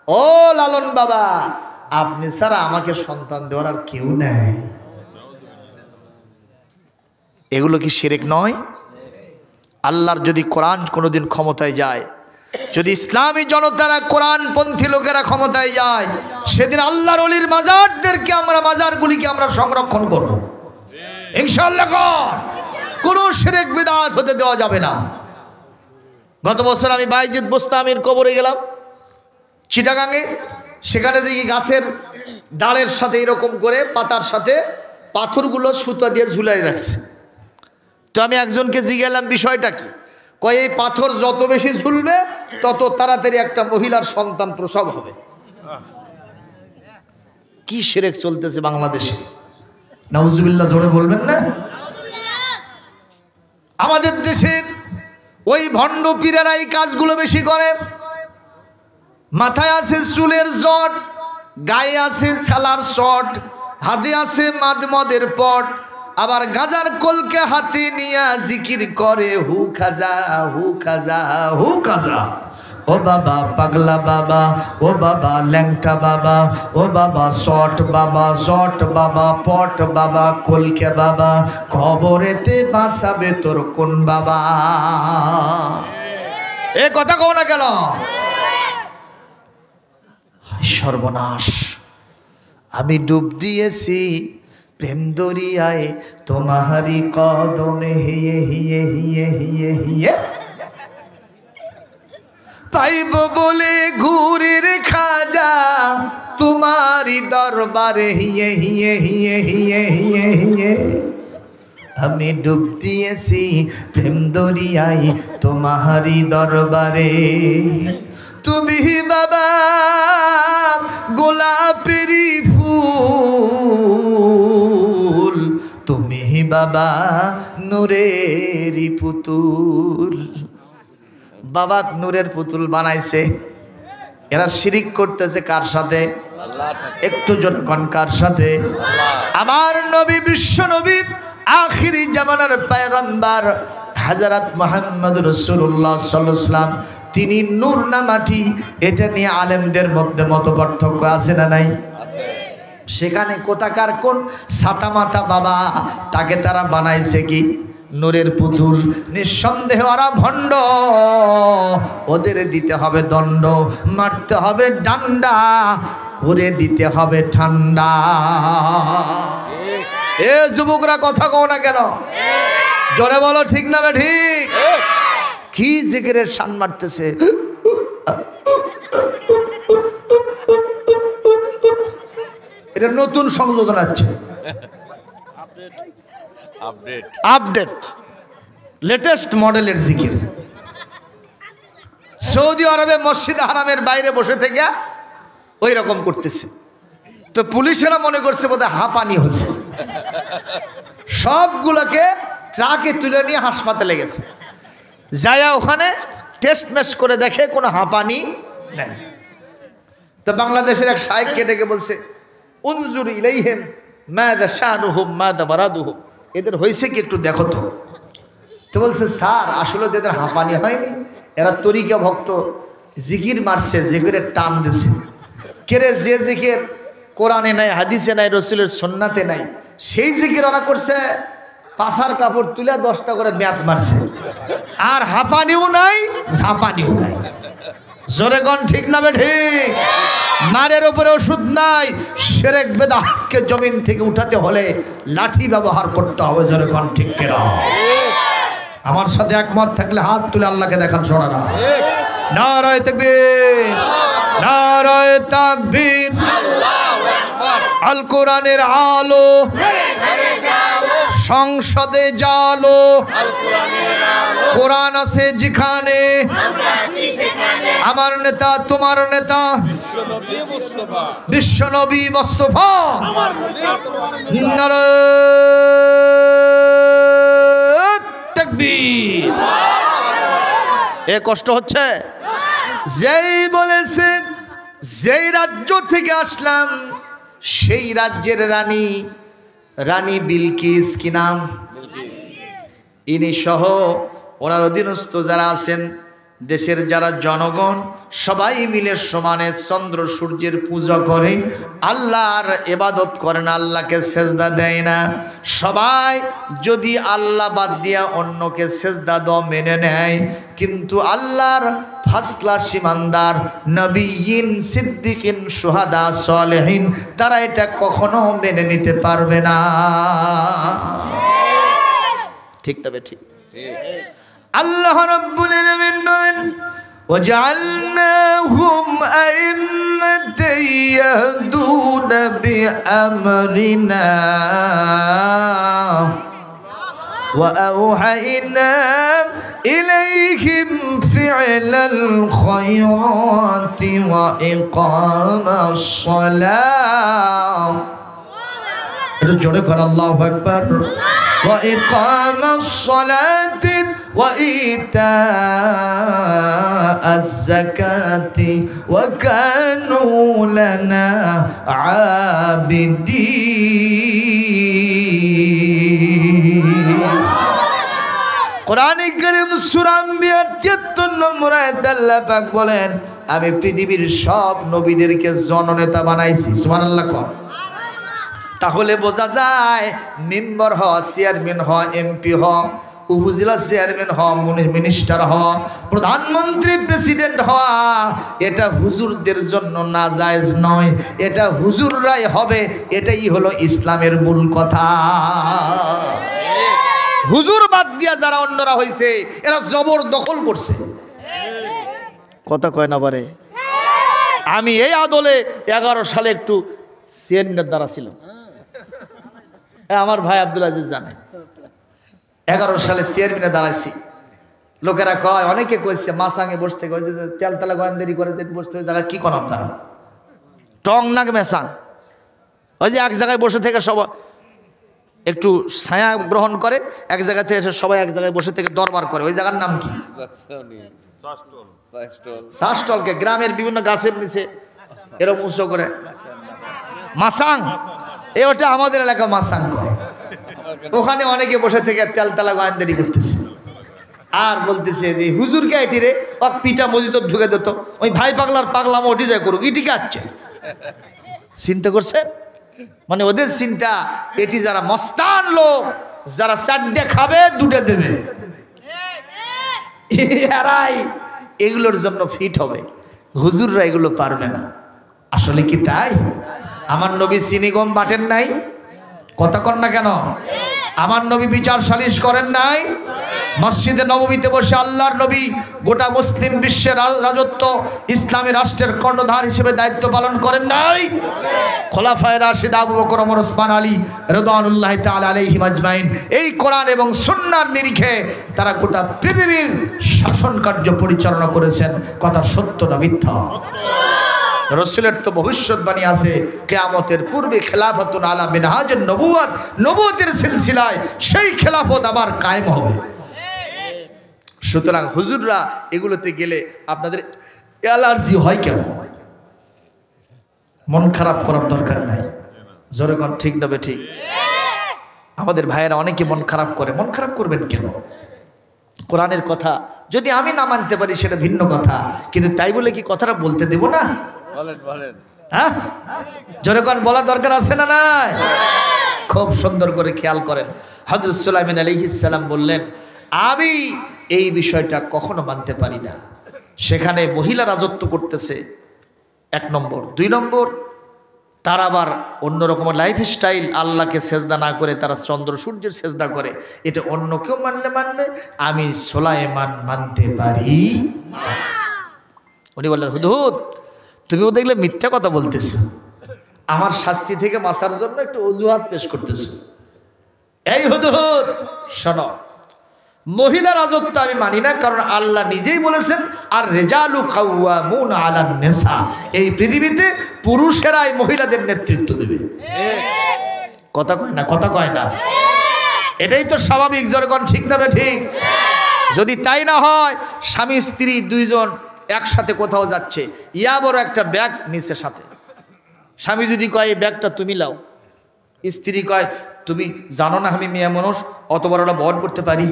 ও লালন বাবা, আপনি ছাড়া আমাকে সন্তান দেওয়ার আর কেউ নেই। এগুলো কি শিরক নয়? আল্লাহর যদি কোরআন কোনোদিন ক্ষমতায় যায়, যদি ইসলামী জনতারা কোরআনপন্থী লোকেরা ক্ষমতায় যায়, সেদিন আল্লাহর ওলির মাজারদেরকে আমরা, মাজারগুলিকে আমরা সংরক্ষণ করব ইনশাআল্লাহ। কোনো শিরক বিদআত হতে দেওয়া যাবে না। গত বছর আমি বাইজিদ বোস্তামির কবরে গেলাম চিটাগাঙ্গে, সেখানে দেখি গাছের ডালের সাথে এরকম করে পাতার সাথে পাথরগুলো সুতা দিয়ে ঝুলাই রাখছে। তো আমি একজনকে জিজ্ঞাসা বিষয়টা কি, কয় এই পাথর যত বেশি ঝুলবে তত তাড়াতাড়ি একটা মহিলার সন্তান প্রসব হবে। কি শিরক চলতেছে বাংলাদেশে, নাউজুবিল্লাহ জোরে বলবেন না? আমাদের দেশের ওই ভণ্ড পীরেরা এই কাজগুলো বেশি করে। মাথায় আছে চুলের জট, গায়ে আছে ছালার শট, হাতে আছে মদের পট, আবার গাজার কলকে হাতে নিয়ে জিকির করে হু খাজা হু খাজা হু খাজা। ও বাবা পাগলা বাবা, ও বাবা ল্যাংটা বাবা, ও বাবা শট বাবা, শট বাবা, পট বাবা, কলকে বাবা, কবরেতে বাঁচাবে তোর কোন বাবা? এ কথা কও না কেন? সর্বনাশ, আমি ডুব দিয়েছি প্রেম দরিয়ায় তোমারি কদমে, হিয়ে হিয়ে হিয়ে হিয়ে হিয়ে পাইব বলে ঘুরের খাজা তোমারি দরবারে, হিয়ে হিয়ে হিয়ে হিয়ে হিয়ে হিয়ে। আমি ডুব দিয়েছি প্রেম দরিয়ায় তোমারি দরবারে, তুমি বাবা গোলাপেরি ফুল, তুমি বাবা নূরেরই পুতুল। বাবা নূরের পুতুল বানাইছে, এরা শিরিক করতেছে কার সাথে? একটু জোরে কোন কার সাথে? আমার নবী, বিশ্ব নবী, আখিরি জামানার পয়গম্বর হযরত মুহাম্মদ রাসূলুল্লাহ সাল্লাল্লাহু আলাইহি ওয়াসাল্লাম তিনি নূর না মাটি, এটা নিয়ে আলেমদের মধ্যে মত পার্থক্য আছে না নাই? সেখানে কোথাকার কোন সাতামাতা বাবা, তাকে তারা বানাইছে কি নূরের পুতুল। নিঃসন্দেহে ওরা ভণ্ড, ওদের দিতে হবে দণ্ড, মারতে হবে ডান্ডা, করে দিতে হবে ঠান্ডা। এ যুবকরা কথা কও না কেন? জোরে বলো ঠিক না বে ঠিক? কি জিকিরের শান মারতেছে। এটা নতুন সংযোজন আছে, আপডেট লেটেস্ট মডেলের জিকির। সৌদি আরবে মসজিদ হারামের বাইরে বসে থেকে ওই রকম করতেছে। তো পুলিশেরা মনে করছে বোধহয় হাঁপানি হচ্ছে, সবগুলোকে ট্রাকে তুলে নিয়ে হাসপাতালে গেছে। যায়া ওখানে টেস্ট মেস করে দেখে কোনো হাঁপানি নেই। তো বাংলাদেশের এক শায়েখকে ডেকে বলছে, উনজুর ইলাইহিম মাযা শানুহুম মাযা মারাদুহুম, এদের হয়েছে কি একটু দেখো তো। তো বলছে, স্যার আসলে এদের হাঁপানি হয়নি, এরা তরিকা ভক্ত, জিকির মারছে, জিকিরের টান দিছে। কেরে যে জিকির কোরআনে নাই, হাদিসে নাই, রসুলের সুন্নাতে নাই, সেই জিকির ওরা করছে, পাছার কাপড় তুলে 10টা করে ব্যাত মারছে, আর হাঁপানিও নাই ঝাঁপানিও নাই। জোরে গন ঠিক না বে ঠিক? মারের উপরে ওষুধ নাই। শিরক বিদআতকে জমিন থেকে উঠাতে হলে লাঠি ব্যবহার করতে হবে। জোরে গন ঠিক কেনা? আমার সাথে একমত থাকলে হাত তুলে আল্লাহকে দেখান সোনারা। নারায়ে তাকবীর, নারায়ে তাকবীর। আল কোরআনের আলো সংসদে জালো, কোরআন আছে যেখানে, আমার নেতা তোমার নেতা বিশ্বনবী মুস্তাফা। নারায়ে তাকবীর। এ কষ্ট হচ্ছে? যেই বলেছে যেই রাজ্য থেকে আসলাম সেই রাজ্যের রানী, রানী বিলকিস, কি নাম? ইনি সহ ওনার অধীনস্থ যারা আছেন, দেশের যারা জনগণ, সবাই মিলে সমানে চন্দ্র সূর্যের পূজা করে, আল্লাহর ইবাদত করে না, আল্লাহকে সেজদা দেয় না। সবাই যদি আল্লাহ বাদ দিয়া অন্যকে সেজদা দেওয়া মেনে নেয়, কিন্তু আল্লাহর ফার্স্ট ক্লাস ইমানদার নবীন, সিদ্দিকিন, শুহাদা, সালেহিন, তারা এটা কখনো মেনে নিতে পারবে না। ঠিক তবে ঠিক। আল্লাহ রাব্বুল আলামিন বলেন, وجعلناهم أئمة يهدون بأمرنا وأوحينا إليهم فعل الخيرات وإقام الصلاة الله أكبر وإقام الصلاة وإيتاء الزكاة وكانوا لنا عابدين। কোরআনে কারীম সূরা আম্বিয়ার ৭৩ নম্বর আয়াতে আল্লাহ পাক বলেন, আমি পৃথিবীর সব নবীদেরকে জননেতা বানাইছি। সুবহানাল্লাহ। তাহলে বোঝা যায় মেম্বার হওয়া, চেয়ারম্যান হওয়া, এমপি হওয়া, উপজেলা চেয়ারম্যান হওয়া, মিনিস্টার হওয়া, প্রধানমন্ত্রী, প্রেসিডেন্ট হওয়া, এটা হুজুরদের জন্য নাজায়েজ নয়, এটা হুজুররাই হবে। এটাই হলো ইসলামের মূল কথা। হুজুর বাদ দিয়া যারা অন্যরা হয়েছে, এরা জবরদখল করছে। কথা কয় না পারে। আমি এই আদলে 11 সালে একটু সিএনএর দ্বারা ছিলাম, আমার ভাই আব্দুল আজিজ জানে। 11 সালে চেয়ারম্যানে দাঁড়াইছি। লোকেরা কয়, অনেকে কইছে মাসাঙে বসতে, কয় যে তেলতলা গোয়েন্দারি করে যে বসতে, ওই জায়গায় কি কোন আপনারা টং নাক মেসাং, ওই যে এক জায়গায় বসে থেকে সবাই একটু ছায়া গ্রহণ করে, এক জায়গা থেকে এসে সবাই এক জায়গায় বসে থেকে দরবার করে। ওই জায়গার নাম কি? শাসটলকে গ্রামের বিভিন্ন গাছের নিচে এরকম উঁচু করে মাসাং, এ ওটা আমাদের এলাকা মাসাং কয়। ওখানে অনেকে বসে থেকে তেলতলা গোয়েন্দারি করতেছে। আর বলতেছে যে হুজুরকে এটি রে ওক পিঠা মসজিদ ঢুকে দিত, ওই ভাই পাগলার পাগলাম ওটি যায় করুক, ইটি কাচ্ছে। চিন্তা করছেন? মানে ওদের চিন্তা এটি যারা মস্তান লোক, যারা চারটে খাবে দুটো দেবে, এরাই এগুলোর জন্য ফিট হবে, হুজুররা এগুলো পারবে না। আসলে কি তাই? আমার নবী চিনি গম বাটেন নাই, কথা কন না কেন? আমার নবী বিচার সালিশ করেন নাই? মসজিদে নববীতে বসে আল্লাহর নবী গোটা মুসলিম বিশ্বের রাজত্ব ইসলামী রাষ্ট্রের কর্ণধার হিসেবে দায়িত্ব পালন করেন নাই? খোলাফায়ে রাশিদ আবু বকর, ওমর, ওসমান, আলী রাদিয়াল্লাহু তাআলা আলাইহিম আজমাইন এই কোরআন এবং সুন্নাহর নিরিখে তারা গোটা পৃথিবীর শাসন কার্য পরিচালনা করেছেন। কথা সত্য না মিথ্যা? রসুলের তো ভবিষ্যৎবাণী আছে, কিয়ামতের পূর্বে খেলাফতুন আলা মিনহাজুন নবুওয়াত, নবুয়তের সিলসিলায় সেই খেলাফত আবার কায়েম হবে। সুতরাং হুজুররা এগুলোতে গেলে আপনাদের অ্যালার্জি হয় কেন? মন খারাপ করার দরকার নাই। জোরে কোন ঠিক না ঠিক? আমাদের ভাইয়েরা অনেকে মন খারাপ করে, মন খারাপ করবেন কেন? কোরআনের কথা যদি আমি না মানতে পারি সেটা ভিন্ন কথা, কিন্তু তাই বলে কি কথাটা বলতে দেব না? হ্যাঁ, জোরে কোন বলার দরকার আছে না নাই? খুব সুন্দর করে খেয়াল করেন, হযরত সুলাইমান আলাইহিস সালাম বললেন আমি এই বিষয়টা কখনো মানতে পারি না। সেখানে মহিলা রাজত্ব করতেছে, 1 নম্বর। 2 নম্বর, তারা আবার অন্যরকম লাইফস্টাইল, আল্লাহকে সেজদা না করে তারা চন্দ্র সূর্যের সেজদা করে। এটা অন্য কেউ মানলে মানবে, আমি সুলাইমান মানতে পারি না। উনি বললেন হুদহুদ তুমিও দেখলে মিথ্যা কথা বলতেছো, আমার শাস্তি থেকে বাঁচার জন্য একটু অজুহাত পেশ করতেছো। এই হুদহুদ শোনো, মহিলা রাজত্ব আমি মানি না, কারণ আল্লাহ নিজেই বলেছেন আর রিজালু কাওয়ামুন আলান নিসা, এই পৃথিবীতে পুরুষেরাই মহিলাদের নেতৃত্ব দেবে। কথা কয় না? কথা কয় না? এটাই তো স্বাভাবিক। জনগণ ঠিক না ঠিক? যদি তাই না হয়, স্বামী স্ত্রী দুইজন একসাথে কোথাও যাচ্ছে, ইয়া বড় একটা ব্যাগ নিচে সাথে, স্বামী যদি কয় এই ব্যাগটা তুমি লাও, স্ত্রী কয় তুমি জানো না আমি মেয়ে মানুষ, অত বড় ওটা বহন করতে পারি?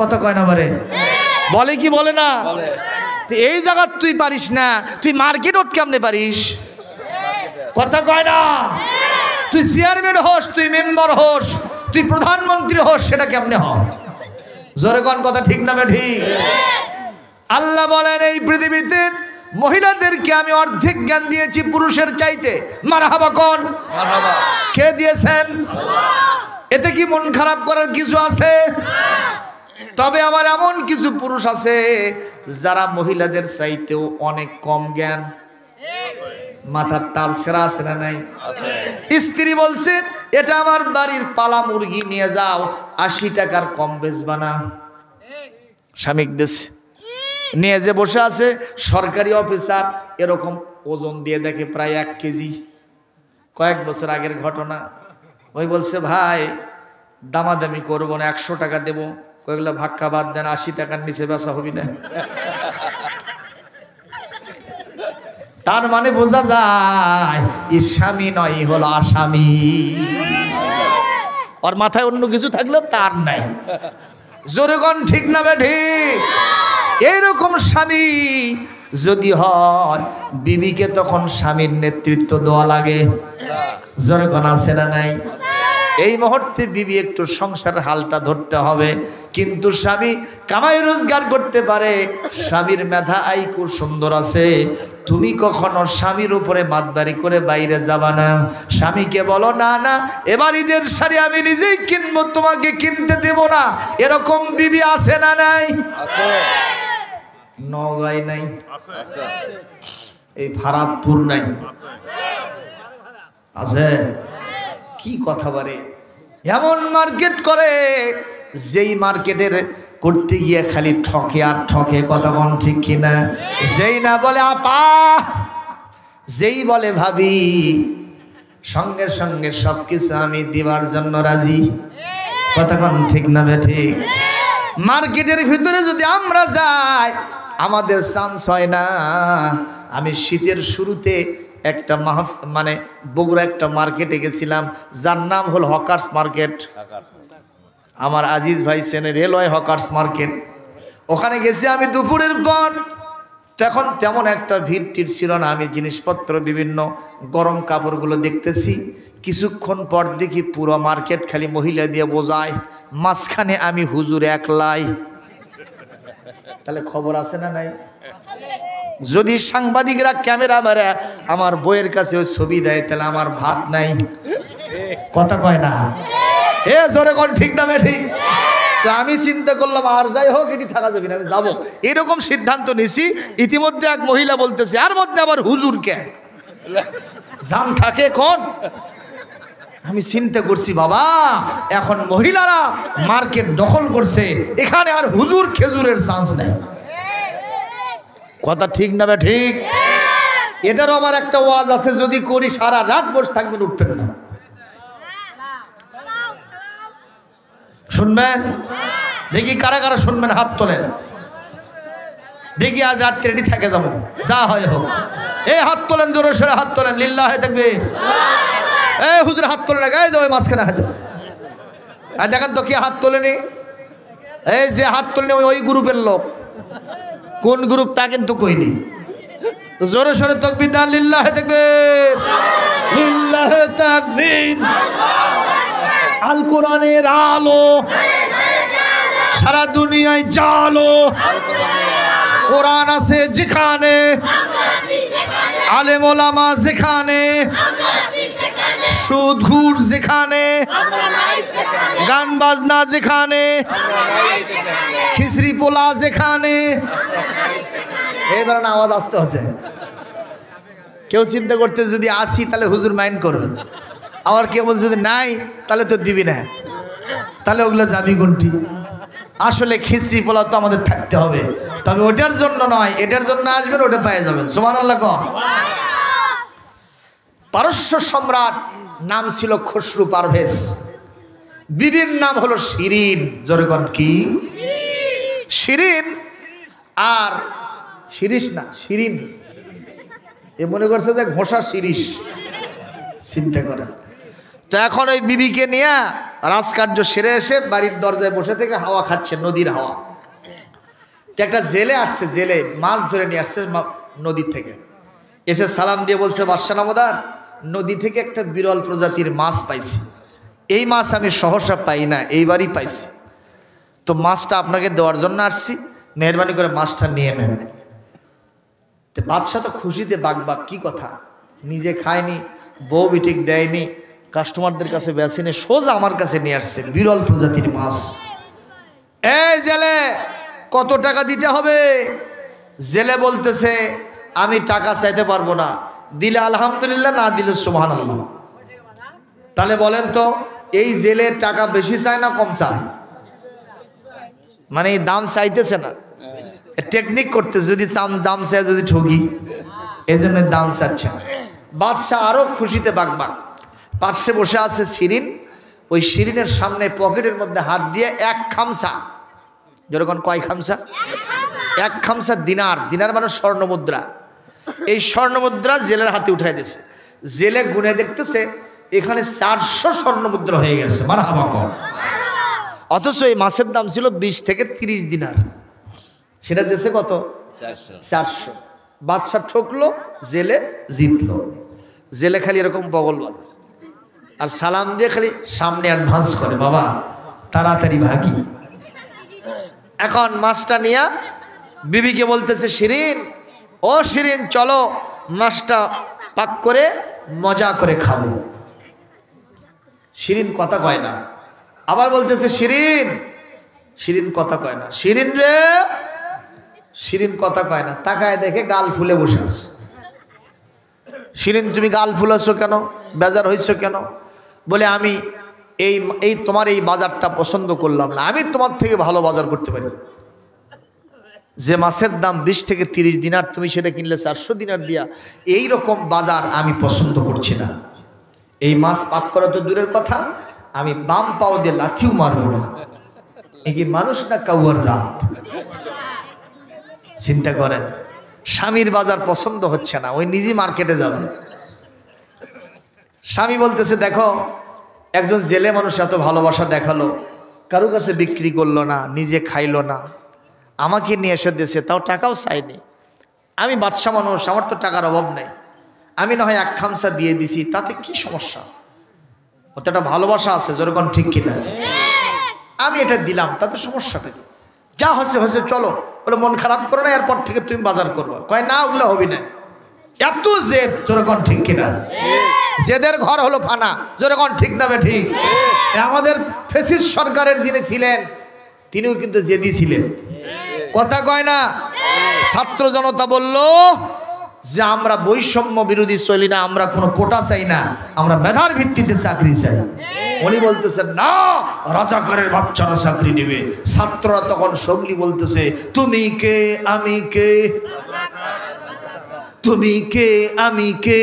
কথা কয় না? বারে বলে কি বলে না? এই জায়গা তুই পারিস না, তুই মার্কেটত কেমনে পারিস? কথা কয় না? তুই চেয়ারম্যান হোস, তুই মেম্বার হোস, তুই প্রধানমন্ত্রী হোস, সেটা কেমনে হয়? জোরে কোন কথা ঠিক না ঠিক? আল্লাহ বলেন এই পৃথিবীতে মহিলাদেরকে আমি অর্ধেক জ্ঞান দিয়েছি পুরুষের চাইতে। মারহাবা কোন? কে দিয়েছেন? এতে কি মন খারাপ করার কিছু আছে? তবে আবার এমন কিছু পুরুষ আছে যারা মহিলাদের চাইতেও অনেক কম জ্ঞান, মাথার তার ছেঁড়া আছে না নাই? স্ত্রী বলছে এটা আমার বাড়ির পালা মুরগি, নিয়ে যাও, 80 টাকার কম বেচবা না। স্বামী দেশ নিয়ে যে বসে আছে সরকারি অফিসার, এরকম ওজন দিয়ে দেখে প্রায় 1 কেজি। কয়েক বছর আগের ঘটনা। ওই বলছে ভাই দামাদামি করবো না, 100 টাকা দেবো। কয়েকগুলো ভাক্কা বাদ দেন, 80 টাকার নিচে বেচা হবি না। তার মানে বোঝা যায় এই স্বামী নয়, হলো আসামি। ওর মাথায় অন্য কিছু থাকলেও তার নাই। জোরে কোন ঠিক না ঠিক? এইরকম স্বামী যদি হয়, বিবিকে তখন স্বামীর নেতৃত্ব দেওয়া লাগে। জোরে কোন আছে না নাই? এই মুহূর্তে বিবি একটু সংসারের হালটা ধরতে হবে, কিন্তু স্বামী কামাই রোজগার করতে পারে, স্বামীর মেধা আইকু সুন্দর আছে। তুমি কখনো স্বামীর উপরে মাতবাড়ি করে বাইরে যাবা না। স্বামীকে বলো না না এবার ঈদের শাড়ি আমি নিজেই কিনবো, তোমাকে কিনতে দেব না। এরকম বিবি আছে না নাই? নওগাঁয় নাই, এই ফারাদপুর নাই, আছে? কি কথা বলে, এমন মার্কেট করে যেই মার্কেটের করতে গিয়ে খালি ঠকে আর ঠকে। কথা বল ঠিক কিনা? যেই না বলে আপা, যেই বলে ভাবি, সঙ্গে সঙ্গে সবকিছু আমি দিবার জন্য রাজি। কথা বল ঠিক না ঠিক? মার্কেটের ভিতরে যদি আমরা যাই আমাদের চান্স হয় না। আমি শীতের শুরুতে একটা বগুড়া একটা মার্কেটে গেছিলাম, যার নাম হল হকার্স মার্কেট। আমার আজিজ ভাই সেনে রেলওয়ে হকার্স মার্কেট, ওখানে গেছি আমি দুপুরের পর। তখন তেমন একটা ভিড় টির ছিল না, আমি জিনিসপত্র বিভিন্ন গরম কাপড়গুলো দেখতেছি। কিছুক্ষণ পর দেখি পুরো মার্কেট খালি মহিলা দিয়ে বোঝায়, মাঝখানে আমি হুজুর একলাই। তাহলে খবর আছে না নাই? যদি সাংবাদিকরা ক্যামেরা মারে আমার বইয়ের কাছে ওই ছবি দেয়, তাহলে আমার ভাত নাই। কথা কয় না? হে জোরে কোন ঠিক না ঠিক? তো আমি চিন্তা করলাম আর যাই হোক এটি থাকা যাবে না, আমি যাবো, এরকম সিদ্ধান্ত নিছি। ইতিমধ্যে এক মহিলা বলতেছে, আর মধ্যে আবার হুজুর কে জান থাকে কোন? আমি চিন্তা করছি বাবা এখন মহিলারা মার্কেট দখল করছে, এখানে আর হুজুর খেজুরের চান্স নেই। কথা ঠিক না বে ঠিক? এটারও আমার একটা ওয়াজ আছে, যদি করি সারা রাত বসে থাকবেন, উঠবেন না। শুনবেন? দেখি কারা কারা শুনবেন, হাত তোলেন। দেখি আজ রাত্রে রেডি থাকে যাবো, যা হয় হোক। এই হাত তোলেন, জোরে সোরে হাত তোলেন, লিল্লাহে থাকবে। এই হুজুর হাত তোলেন, গায়ে দেবো মাঝখানে হাত। আর দেখেন তো কি হাত তোলেনি? এই যে হাত তোলেনি ওই গ্রুপের লোক। কোন গ্রুপ তা কিন্তু কইনি। জোরে সোরে তাকবীর দেন, লিল্লাহে থাকবে, লিল্লাহে তাকবীর। আল কোরআনের আলো সারা দুনিয়ায় জালো, কোরআন আছে যেখানে, আলেম ওলামা যেখানে, সুদ ঘুষ যেখানে, গান বাজনা যেখানে, খিচড়ি পোলা যেখানে। এবার না আওয়াজ আসতে হচ্ছে। কেউ চিন্তা করতে যদি আসি তাহলে হুজুর মাইন্ড করবে, আবার কেউ বলছে যদি নাই তাহলে তো দিবি না, তাহলে ওগুলো যাবি কোনটি? আসলে খিচড়ি পোলা তো আমাদের থাকতে হবে, তবে ওটার জন্য নয়, এটার জন্য আসবেন, ওটা পেয়ে যাবেন। সুবহানাল্লাহ। পারস্য সম্রাট নাম ছিল খসরু পারভেজ, বিবির নাম হলো শিরিন। জোরে কোন কি? শিরিন। আর শিরিষ না, শিরিন। এ মনে করছে যে ঘোষা শিরিষ, চিন্তা করেন। তো এখন ওই বিবিকে নিয়ে রাজকার্য সেরে এসে বাড়ির দরজায় বসে থেকে হাওয়া খাচ্ছে, নদীর হাওয়া। একটা জেলে আসছে, জেলে মাছ ধরে নিয়ে আসছে নদীর থেকে, এসে সালাম দিয়ে বলছে, বাদশা নামদার, নদী থেকে একটা বিরল প্রজাতির মাছ পাইছি, এই মাছ আমি সহসা পাই না, এইবারই পাইছি, তো মাছটা আপনাকে দেওয়ার জন্য আসছি, মেহরবানি করে মাছটা নিয়ে নেন। তো বাদশা তো খুশিতে বাগবাগ, কি কথা, নিজে খায়নি, বউ বিটিক দেয়নি, কাস্টমারদের কাছে বেছেনে সোজা আমার কাছে নিয়ে আসছে বিরল প্রজাতির মাছ। এই জেলে কত টাকা দিতে হবে? জেলে বলতেছে, আমি টাকা চাইতে পারবো না, দিলে আলহামদুলিল্লাহ, না দিলে সুবহানাল্লাহ। তাহলে বলেন তো, এই জেলে টাকা বেশি চায় না কম চায়? মানে দাম চাইতেছে না, টেকনিক করতে, যদি দাম চায় যদি ঠকি, এই জন্য দাম চাচ্ছে না। বাদশাহ আরো খুশিতে বাগবাগ। পার্শ্বে বসে আছে শিরিন, ওই শিরিনের সামনে পকেটের মধ্যে হাত দিয়ে এক খামসা, যেরকম কয় খামসা? এক খামসা দিনার, দিনার মানে স্বর্ণ মুদ্রা। এই স্বর্ণ মুদ্রা জেলের হাতে উঠাই দিয়েছে। জেলে গুনে দেখতেছে এখানে 400 স্বর্ণ মুদ্রা হয়ে গেছে। মারহাবা কর। অথচ এই মাছের দাম ছিল 20 থেকে 30 দিনার, সেটা দেশে কত? 400। বাদশা ঠকলো, জেলে জিতলো। জেলে খালি এরকম বগল বাজে আর সালাম দিয়ে খালি সামনে অ্যাডভান্স করে, বাবা তাড়াতাড়ি ভাগি। এখন মাছটা নিয়ে বিবিকে বলতেছে, শিরিন, ও শিরিন, চলো মাছটা পাক করে মজা করে খাবো। শিরিন কথা কয় না, আবার বলতেছে শিরিন, শিরিন কথা কয় না, শিরিন রে, শিরিন কথা কয় না। তাকায় দেখে গাল ফুলে বসে আছে। শিরিন, তুমি গাল ফুলেছো কেন, বেজার হয়েছ কেন? বলে, আমি এই তোমার এই বাজারটা পছন্দ করলাম না, আমি তোমার থেকে ভালো বাজার করতে পারি। যে মাছের দাম 20 থেকে 30 দিনার, তুমি সেটা কিনলে 400 দিনার দিয়া, এই রকম বাজার আমি পছন্দ করছি না। এই মাছ পাক করা তো দূরের কথা, আমি বাম পাও দিয়ে লাথিও মারবো না। এ কি মানুষ না কাউয়ার জাত? চিন্তা করেন, স্বামীর বাজার পছন্দ হচ্ছে না, ওই নিজে মার্কেটে যাবে। স্বামী বলতেছে, দেখো একজন জেলে মানুষ এত ভালোবাসা দেখালো, কারো কাছে বিক্রি করলো না, নিজে খাইলো না, আমাকে নিয়ে এসে দিয়েছে, তাও টাকাও চাইনি। আমি বাদশা মানুষ, আমার তো টাকার অভাব নেই, আমি না হয় এক খামসা দিয়ে দিছি, তাতে কি সমস্যা? ওতে একটা ভালোবাসা আছে, যেরকম ঠিক কিনা? আমি এটা দিলাম, তাতে সমস্যাটা কি? যা হচ্ছে হচ্ছে, চলো। বলে মন খারাপ করো না, এরপর থেকে তুমি বাজার করবো। কয় না, ওগুলো হবি না। এত জেদ, যেরকম ঠিক কিনা? জেদের ঘর হলো ফানা, যেরকম ঠিক না ঠিক? আমাদের ফ্যাসিস্ট সরকারের যিনি ছিলেন, তিনিও কিন্তু জেদি ছিলেন, কথা কয় না? ছাত্র জনতা বলল যে আমরা বৈষম্য বিরোধী চলি না, আমরা কোনো কোটা চাই না, আমরা মেধার ভিত্তিতে চাকরি চাই। উনি বলতেছেন না, রাজাকারের বাচ্চারা চাকরি নেবে। ছাত্ররা তখন সগলি বলতেছে, তুমি কে আমি কে, তুমি কে আমি কে,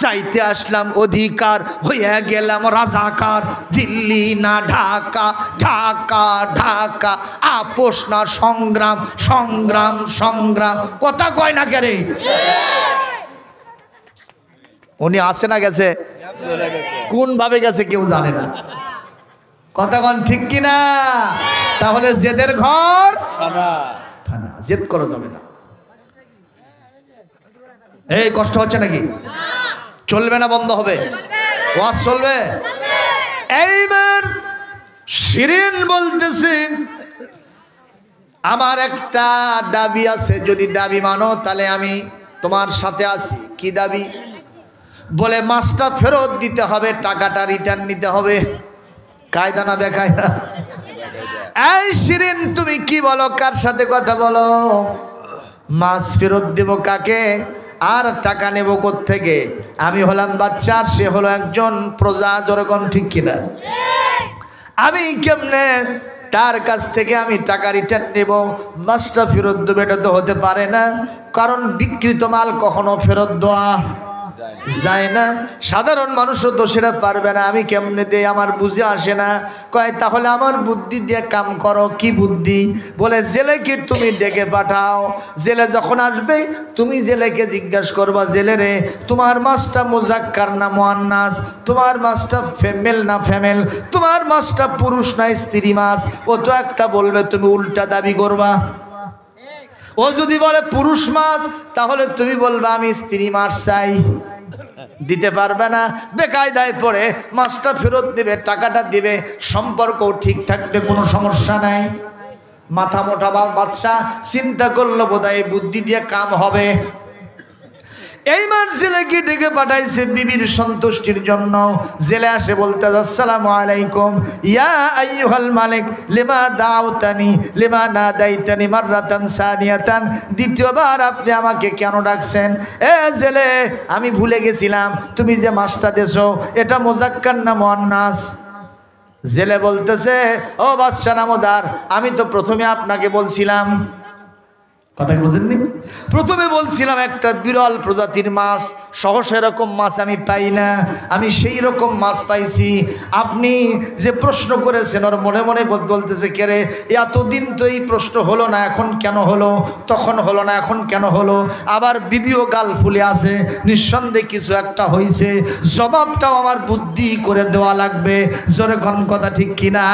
চাইতে আসলাম অধিকার, হইয়া গেলাম রাজাকার। দিল্লি না ঢাকা, ঢাকা ঢাকা, আপোষ না সংগ্রাম, সংগ্রাম সংগ্রাম, কথা কয় না কে রে? উনি আসে না গেছে? কোন ভাবে গেছে কেউ জানে না, কথা কন ঠিক কিনা? তাহলে জেদের ঘর ফানা, জেদ করা যাবে না। এই কষ্ট হচ্ছে নাকি? চলবে না বন্ধ হবে? ওয়াজ চলবে? এইবার শিরিন বলতেছে, আমার একটা দাবি আছে, যদি দাবি মানো তাহলে আমি তোমার সাথে আছি। কি দাবি? বলে মাছটা ফেরত দিতে হবে, টাকাটা রিটার্ন নিতে হবে। কায়দা না বেকায়দা? এই শিরিন তুমি কি বলো, কার সাথে কথা বলো? মাছ ফেরত দেব কাকে, আর টাকা নেব কোত্থেকে? আমি হলাম বাচ্চা, সে হলো একজন প্রজা, যেরকম ঠিক কিনা? আমি কেমনে তার কাছ থেকে আমি টাকা রিটার্ন নেব, মাছটা ফেরত দেবো? এটা তো হতে পারে না, কারণ বিকৃত মাল কখনো ফেরত দেওয়া যায় না। সাধারণ মানুষও তো সেটা পারবে না, আমি কেমনে দেই, আমার বুঝে আসে না। কয় তাহলে আমার বুদ্ধি দিয়ে কাম করো। কি বুদ্ধি? বলে জেলেকে তুমি ডেকে পাঠাও, জেলে যখন আসবে তুমি জেলেকে জিজ্ঞাসা করবা, জেলে রে তোমার মাছটা মুজাক্কার না মুআন্নাস, তোমার মাছটা ফিমেল না ফিমেল, তোমার মাছটা পুরুষ না স্ত্রী মাছ? ও তো একটা বলবে, তুমি উল্টা দাবি করবা। ও যদি বলে পুরুষ মাছ, তাহলে তুমি বলবা আমি স্ত্রী মাছ চাই, দিতে পারবে না। বেকায়দায় পড়ে মাছটা ফেরত দেবে, টাকাটা দিবে, সম্পর্কও ঠিক থাকবে, কোনো সমস্যা নাই। মাথা মোটা বাদশা চিন্তা করলো বোধহয় বুদ্ধি দিয়ে কাম হবে। এইবার জেলেকে ডেকে পাঠাইছে বিবির সন্তুষ্টির জন্য। জেলে আসে বলতে, আসসালামু আলাইকুম ইয়া আইয়ুহাল মালিক, লিমা দাউতানি লিমা নাদাইতানি মাররাতান সানিয়াতান, দ্বিতীয়বার আপনি আমাকে কেন ডাকছেন? এ জেলে, আমি ভুলে গেছিলাম, তুমি যে মাছটা দেছো এটা মুজাক্কার না মুআন্নাস? জেলে বলতেছে, ও বাদশা নামদার, আমি তো প্রথমে আপনাকে বলছিলাম, কথা বলছেননি, প্রথমে বলছিলাম একটা বিরল প্রজাতির মাছ, সহসা এরকম মাছ আমি পাই না, আমি সেই রকম মাছ পাইছি। আপনি যে প্রশ্ন করেছেন, ওর মনে মনে বলতেছে, কে রে এতদিন তো এই প্রশ্ন হলো না, এখন কেন হলো? তখন হলো না, এখন কেন হলো? আবার বিবিও গাল ফুলে আছে, নিঃসন্দেহে কিছু একটা হয়েছে, জবাবটাও আমার বুদ্ধি করে দেওয়া লাগবে। জোরে কোন কথা ঠিক কিনা?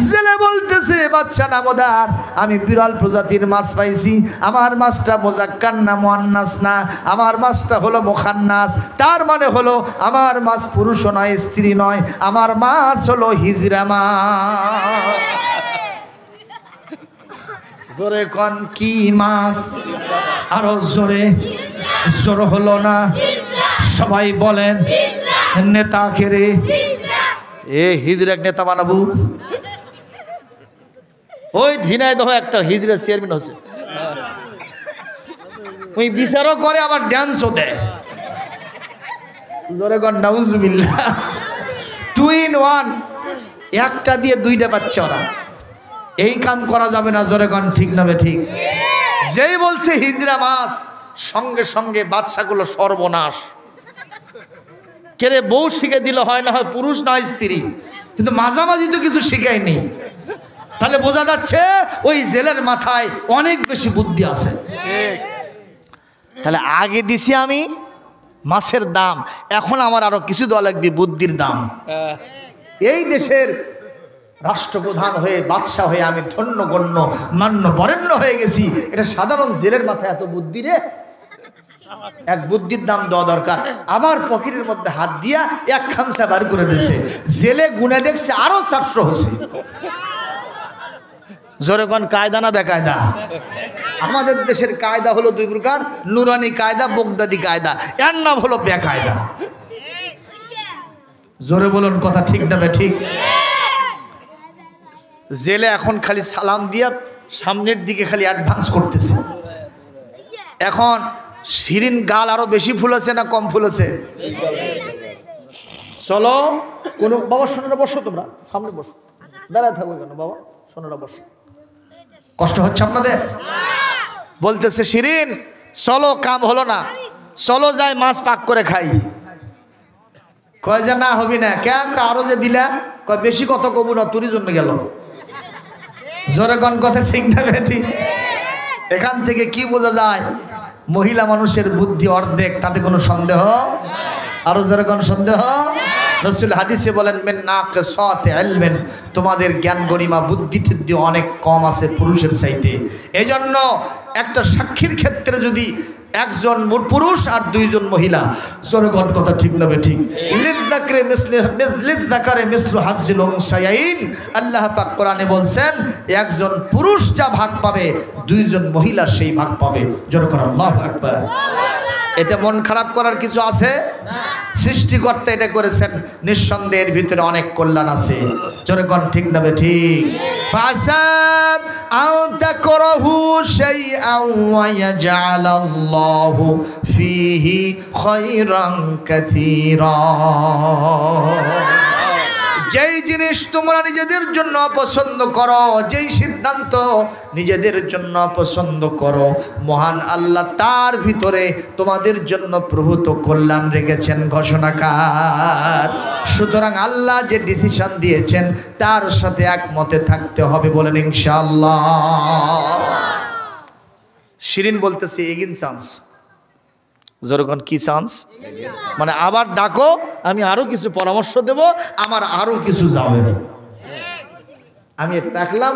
জেলে বলতেছে, বাচ্চা নামদার, আমি বিরল প্রজাতির মাছ পাইছি, আমার মাছটা মুজাক্কার না মুআন্নাস না, আমার মাছটা হলো মুখান্নাস। তার মানে হলো আমার মাছ পুরুষ নয়, স্ত্রী নয়, আমার মাছ হলো হিজরা মাছ। জোরে কোন কি মাছ? আরো জোরে, জোর হলো না, সবাই বলেন। নেতা খেরে এ হিজরা নেতা বানাবো। ওই ঝিনাইদহ একটা হিজড়া চেয়ারম্যান হচ্ছে, ওই বিচারও করে আবার ড্যান্সও দেয়। জোরে কর নাউজুবিল্লাহ। 2 in 1, একটা দিয়ে দুইটা পাচ্ছে ওরা। এই কাম করা যাবে না, জোরে কর ঠিক না ঠিক? যেই বলছে হিজড়া মাছ, সঙ্গে সঙ্গে বাদশাগুলো সর্বনাশ। কেরে বউ শিখে দিল, হয় না হয় পুরুষ না হয় স্ত্রী, কিন্তু মাঝামাঝি তো কিছু শিখায়নি। তাহলে বোঝা যাচ্ছে ওই জেলের মাথায় অনেক বেশি বুদ্ধি আছে। তাহলে আগে দিছি আমি মাছের দাম, এখন আমার আরো কিছু দেওয়া লাগবে বুদ্ধির দাম। এই দেশের রাষ্ট্রপ্রধান হয়ে বাদশাহ হয়ে আমি ধন্য গণ্য মান্য বরেণ্য হয়ে গেছি, এটা সাধারণ জেলের মাথায় এত বুদ্ধি রে? এক বুদ্ধির দাম দেওয়া দরকার। আবার পকেটের মধ্যে হাত দিয়া এক খামসা বার করে দিয়েছে, জেলে গুনে দেখছে আরো 400 হয়েছে। জোরে কোন কায়দা না বেকায়দা? আমাদের দেশের কায়দা হলো দুই প্রকার, নুরানি কায়দা, বগদাদি কায়দা, এর নাম হলো বেকায়দা। জোরে বলুন কথা ঠিক না ঠিক? জেলে এখন খালি সালাম দিয়া সামনের দিকে খালি অ্যাডভান্স করতেছে। এখন শিরিন গাল আরো বেশি ফুলেছে না কম ফুলেছে? চলো কোনো বাবা সোনারা বসো, তোমরা সামনে বসো, দাঁড়ায় থাকো কেন বাবা, সোনারা বসো। কষ্ট হচ্ছে আপনাদের? বলতেছে শিরিন চলো, কাম হলো না, চলো যাই মাছ পাক করে খাই। কয় যে না হবি না, কেন আরো যে দিলা? কয় বেশি কত কবু না, তোরই জন্য গেল। জোরে কোন কথা ঠিক না বেটি? এখান থেকে কি বোঝা যায়? মহিলা মানুষের বুদ্ধি অর্ধেক, তাতে কোনো সন্দেহ? আরো জোরে কোন সন্দেহ? রাসূল হাদিসে বলেন মেন নাকিসাতি ইলমিন, তোমাদের জ্ঞান গরিমা বুদ্ধি টুদ্ধি অনেক কম আছে পুরুষের চাইতে। এজন্য একটা সাক্ষীর ক্ষেত্রে যদি একজন পুরুষ আর দুইজন মহিলা, জোরে কোন কথা ঠিক না ঠিক? লিযযাকারে মিসলু হাজ্জিল উনসায়াইন, আল্লাহ পাক কোরআনে বলছেন একজন পুরুষ যা ভাগ পাবে দুইজন মহিলা সেই ভাগ পাবে। জোরে কোন আল্লাহু আকবার। এতে মন খারাপ করার কিছু আছে? সৃষ্টিকর্তা এটা করেছেন, নিঃসন্দেহের ভিতরে অনেক কল্যাণ আছে। জোরে কোন ঠিক না ঠিক? ফাসাব আও তাকরাহু শাইআন ওয়া ইয়াজআলাল্লাহু ফীহি খায়রান কাসীরা। যেই জিনিস তোমরা নিজেদের জন্য পছন্দ করো, যেই সিদ্ধান্ত নিজেদের জন্য পছন্দ করো, মহান আল্লাহ তার ভিতরে তোমাদের জন্য প্রভূত কল্যাণ রেখেছেন ঘোষণাকার। সুতরাং আল্লাহ যে ডিসিশন দিয়েছেন তার সাথে একমতে থাকতে হবে, বলেন ইনশাআল্লাহ। শিরিন বলতেছে এগিন চান্স। যখন কি চান্স মানে আবার ডাকো, আমি আরো কিছু পরামর্শ দেব, আমার আরো কিছু যাবে। আমি এটা রাখলাম।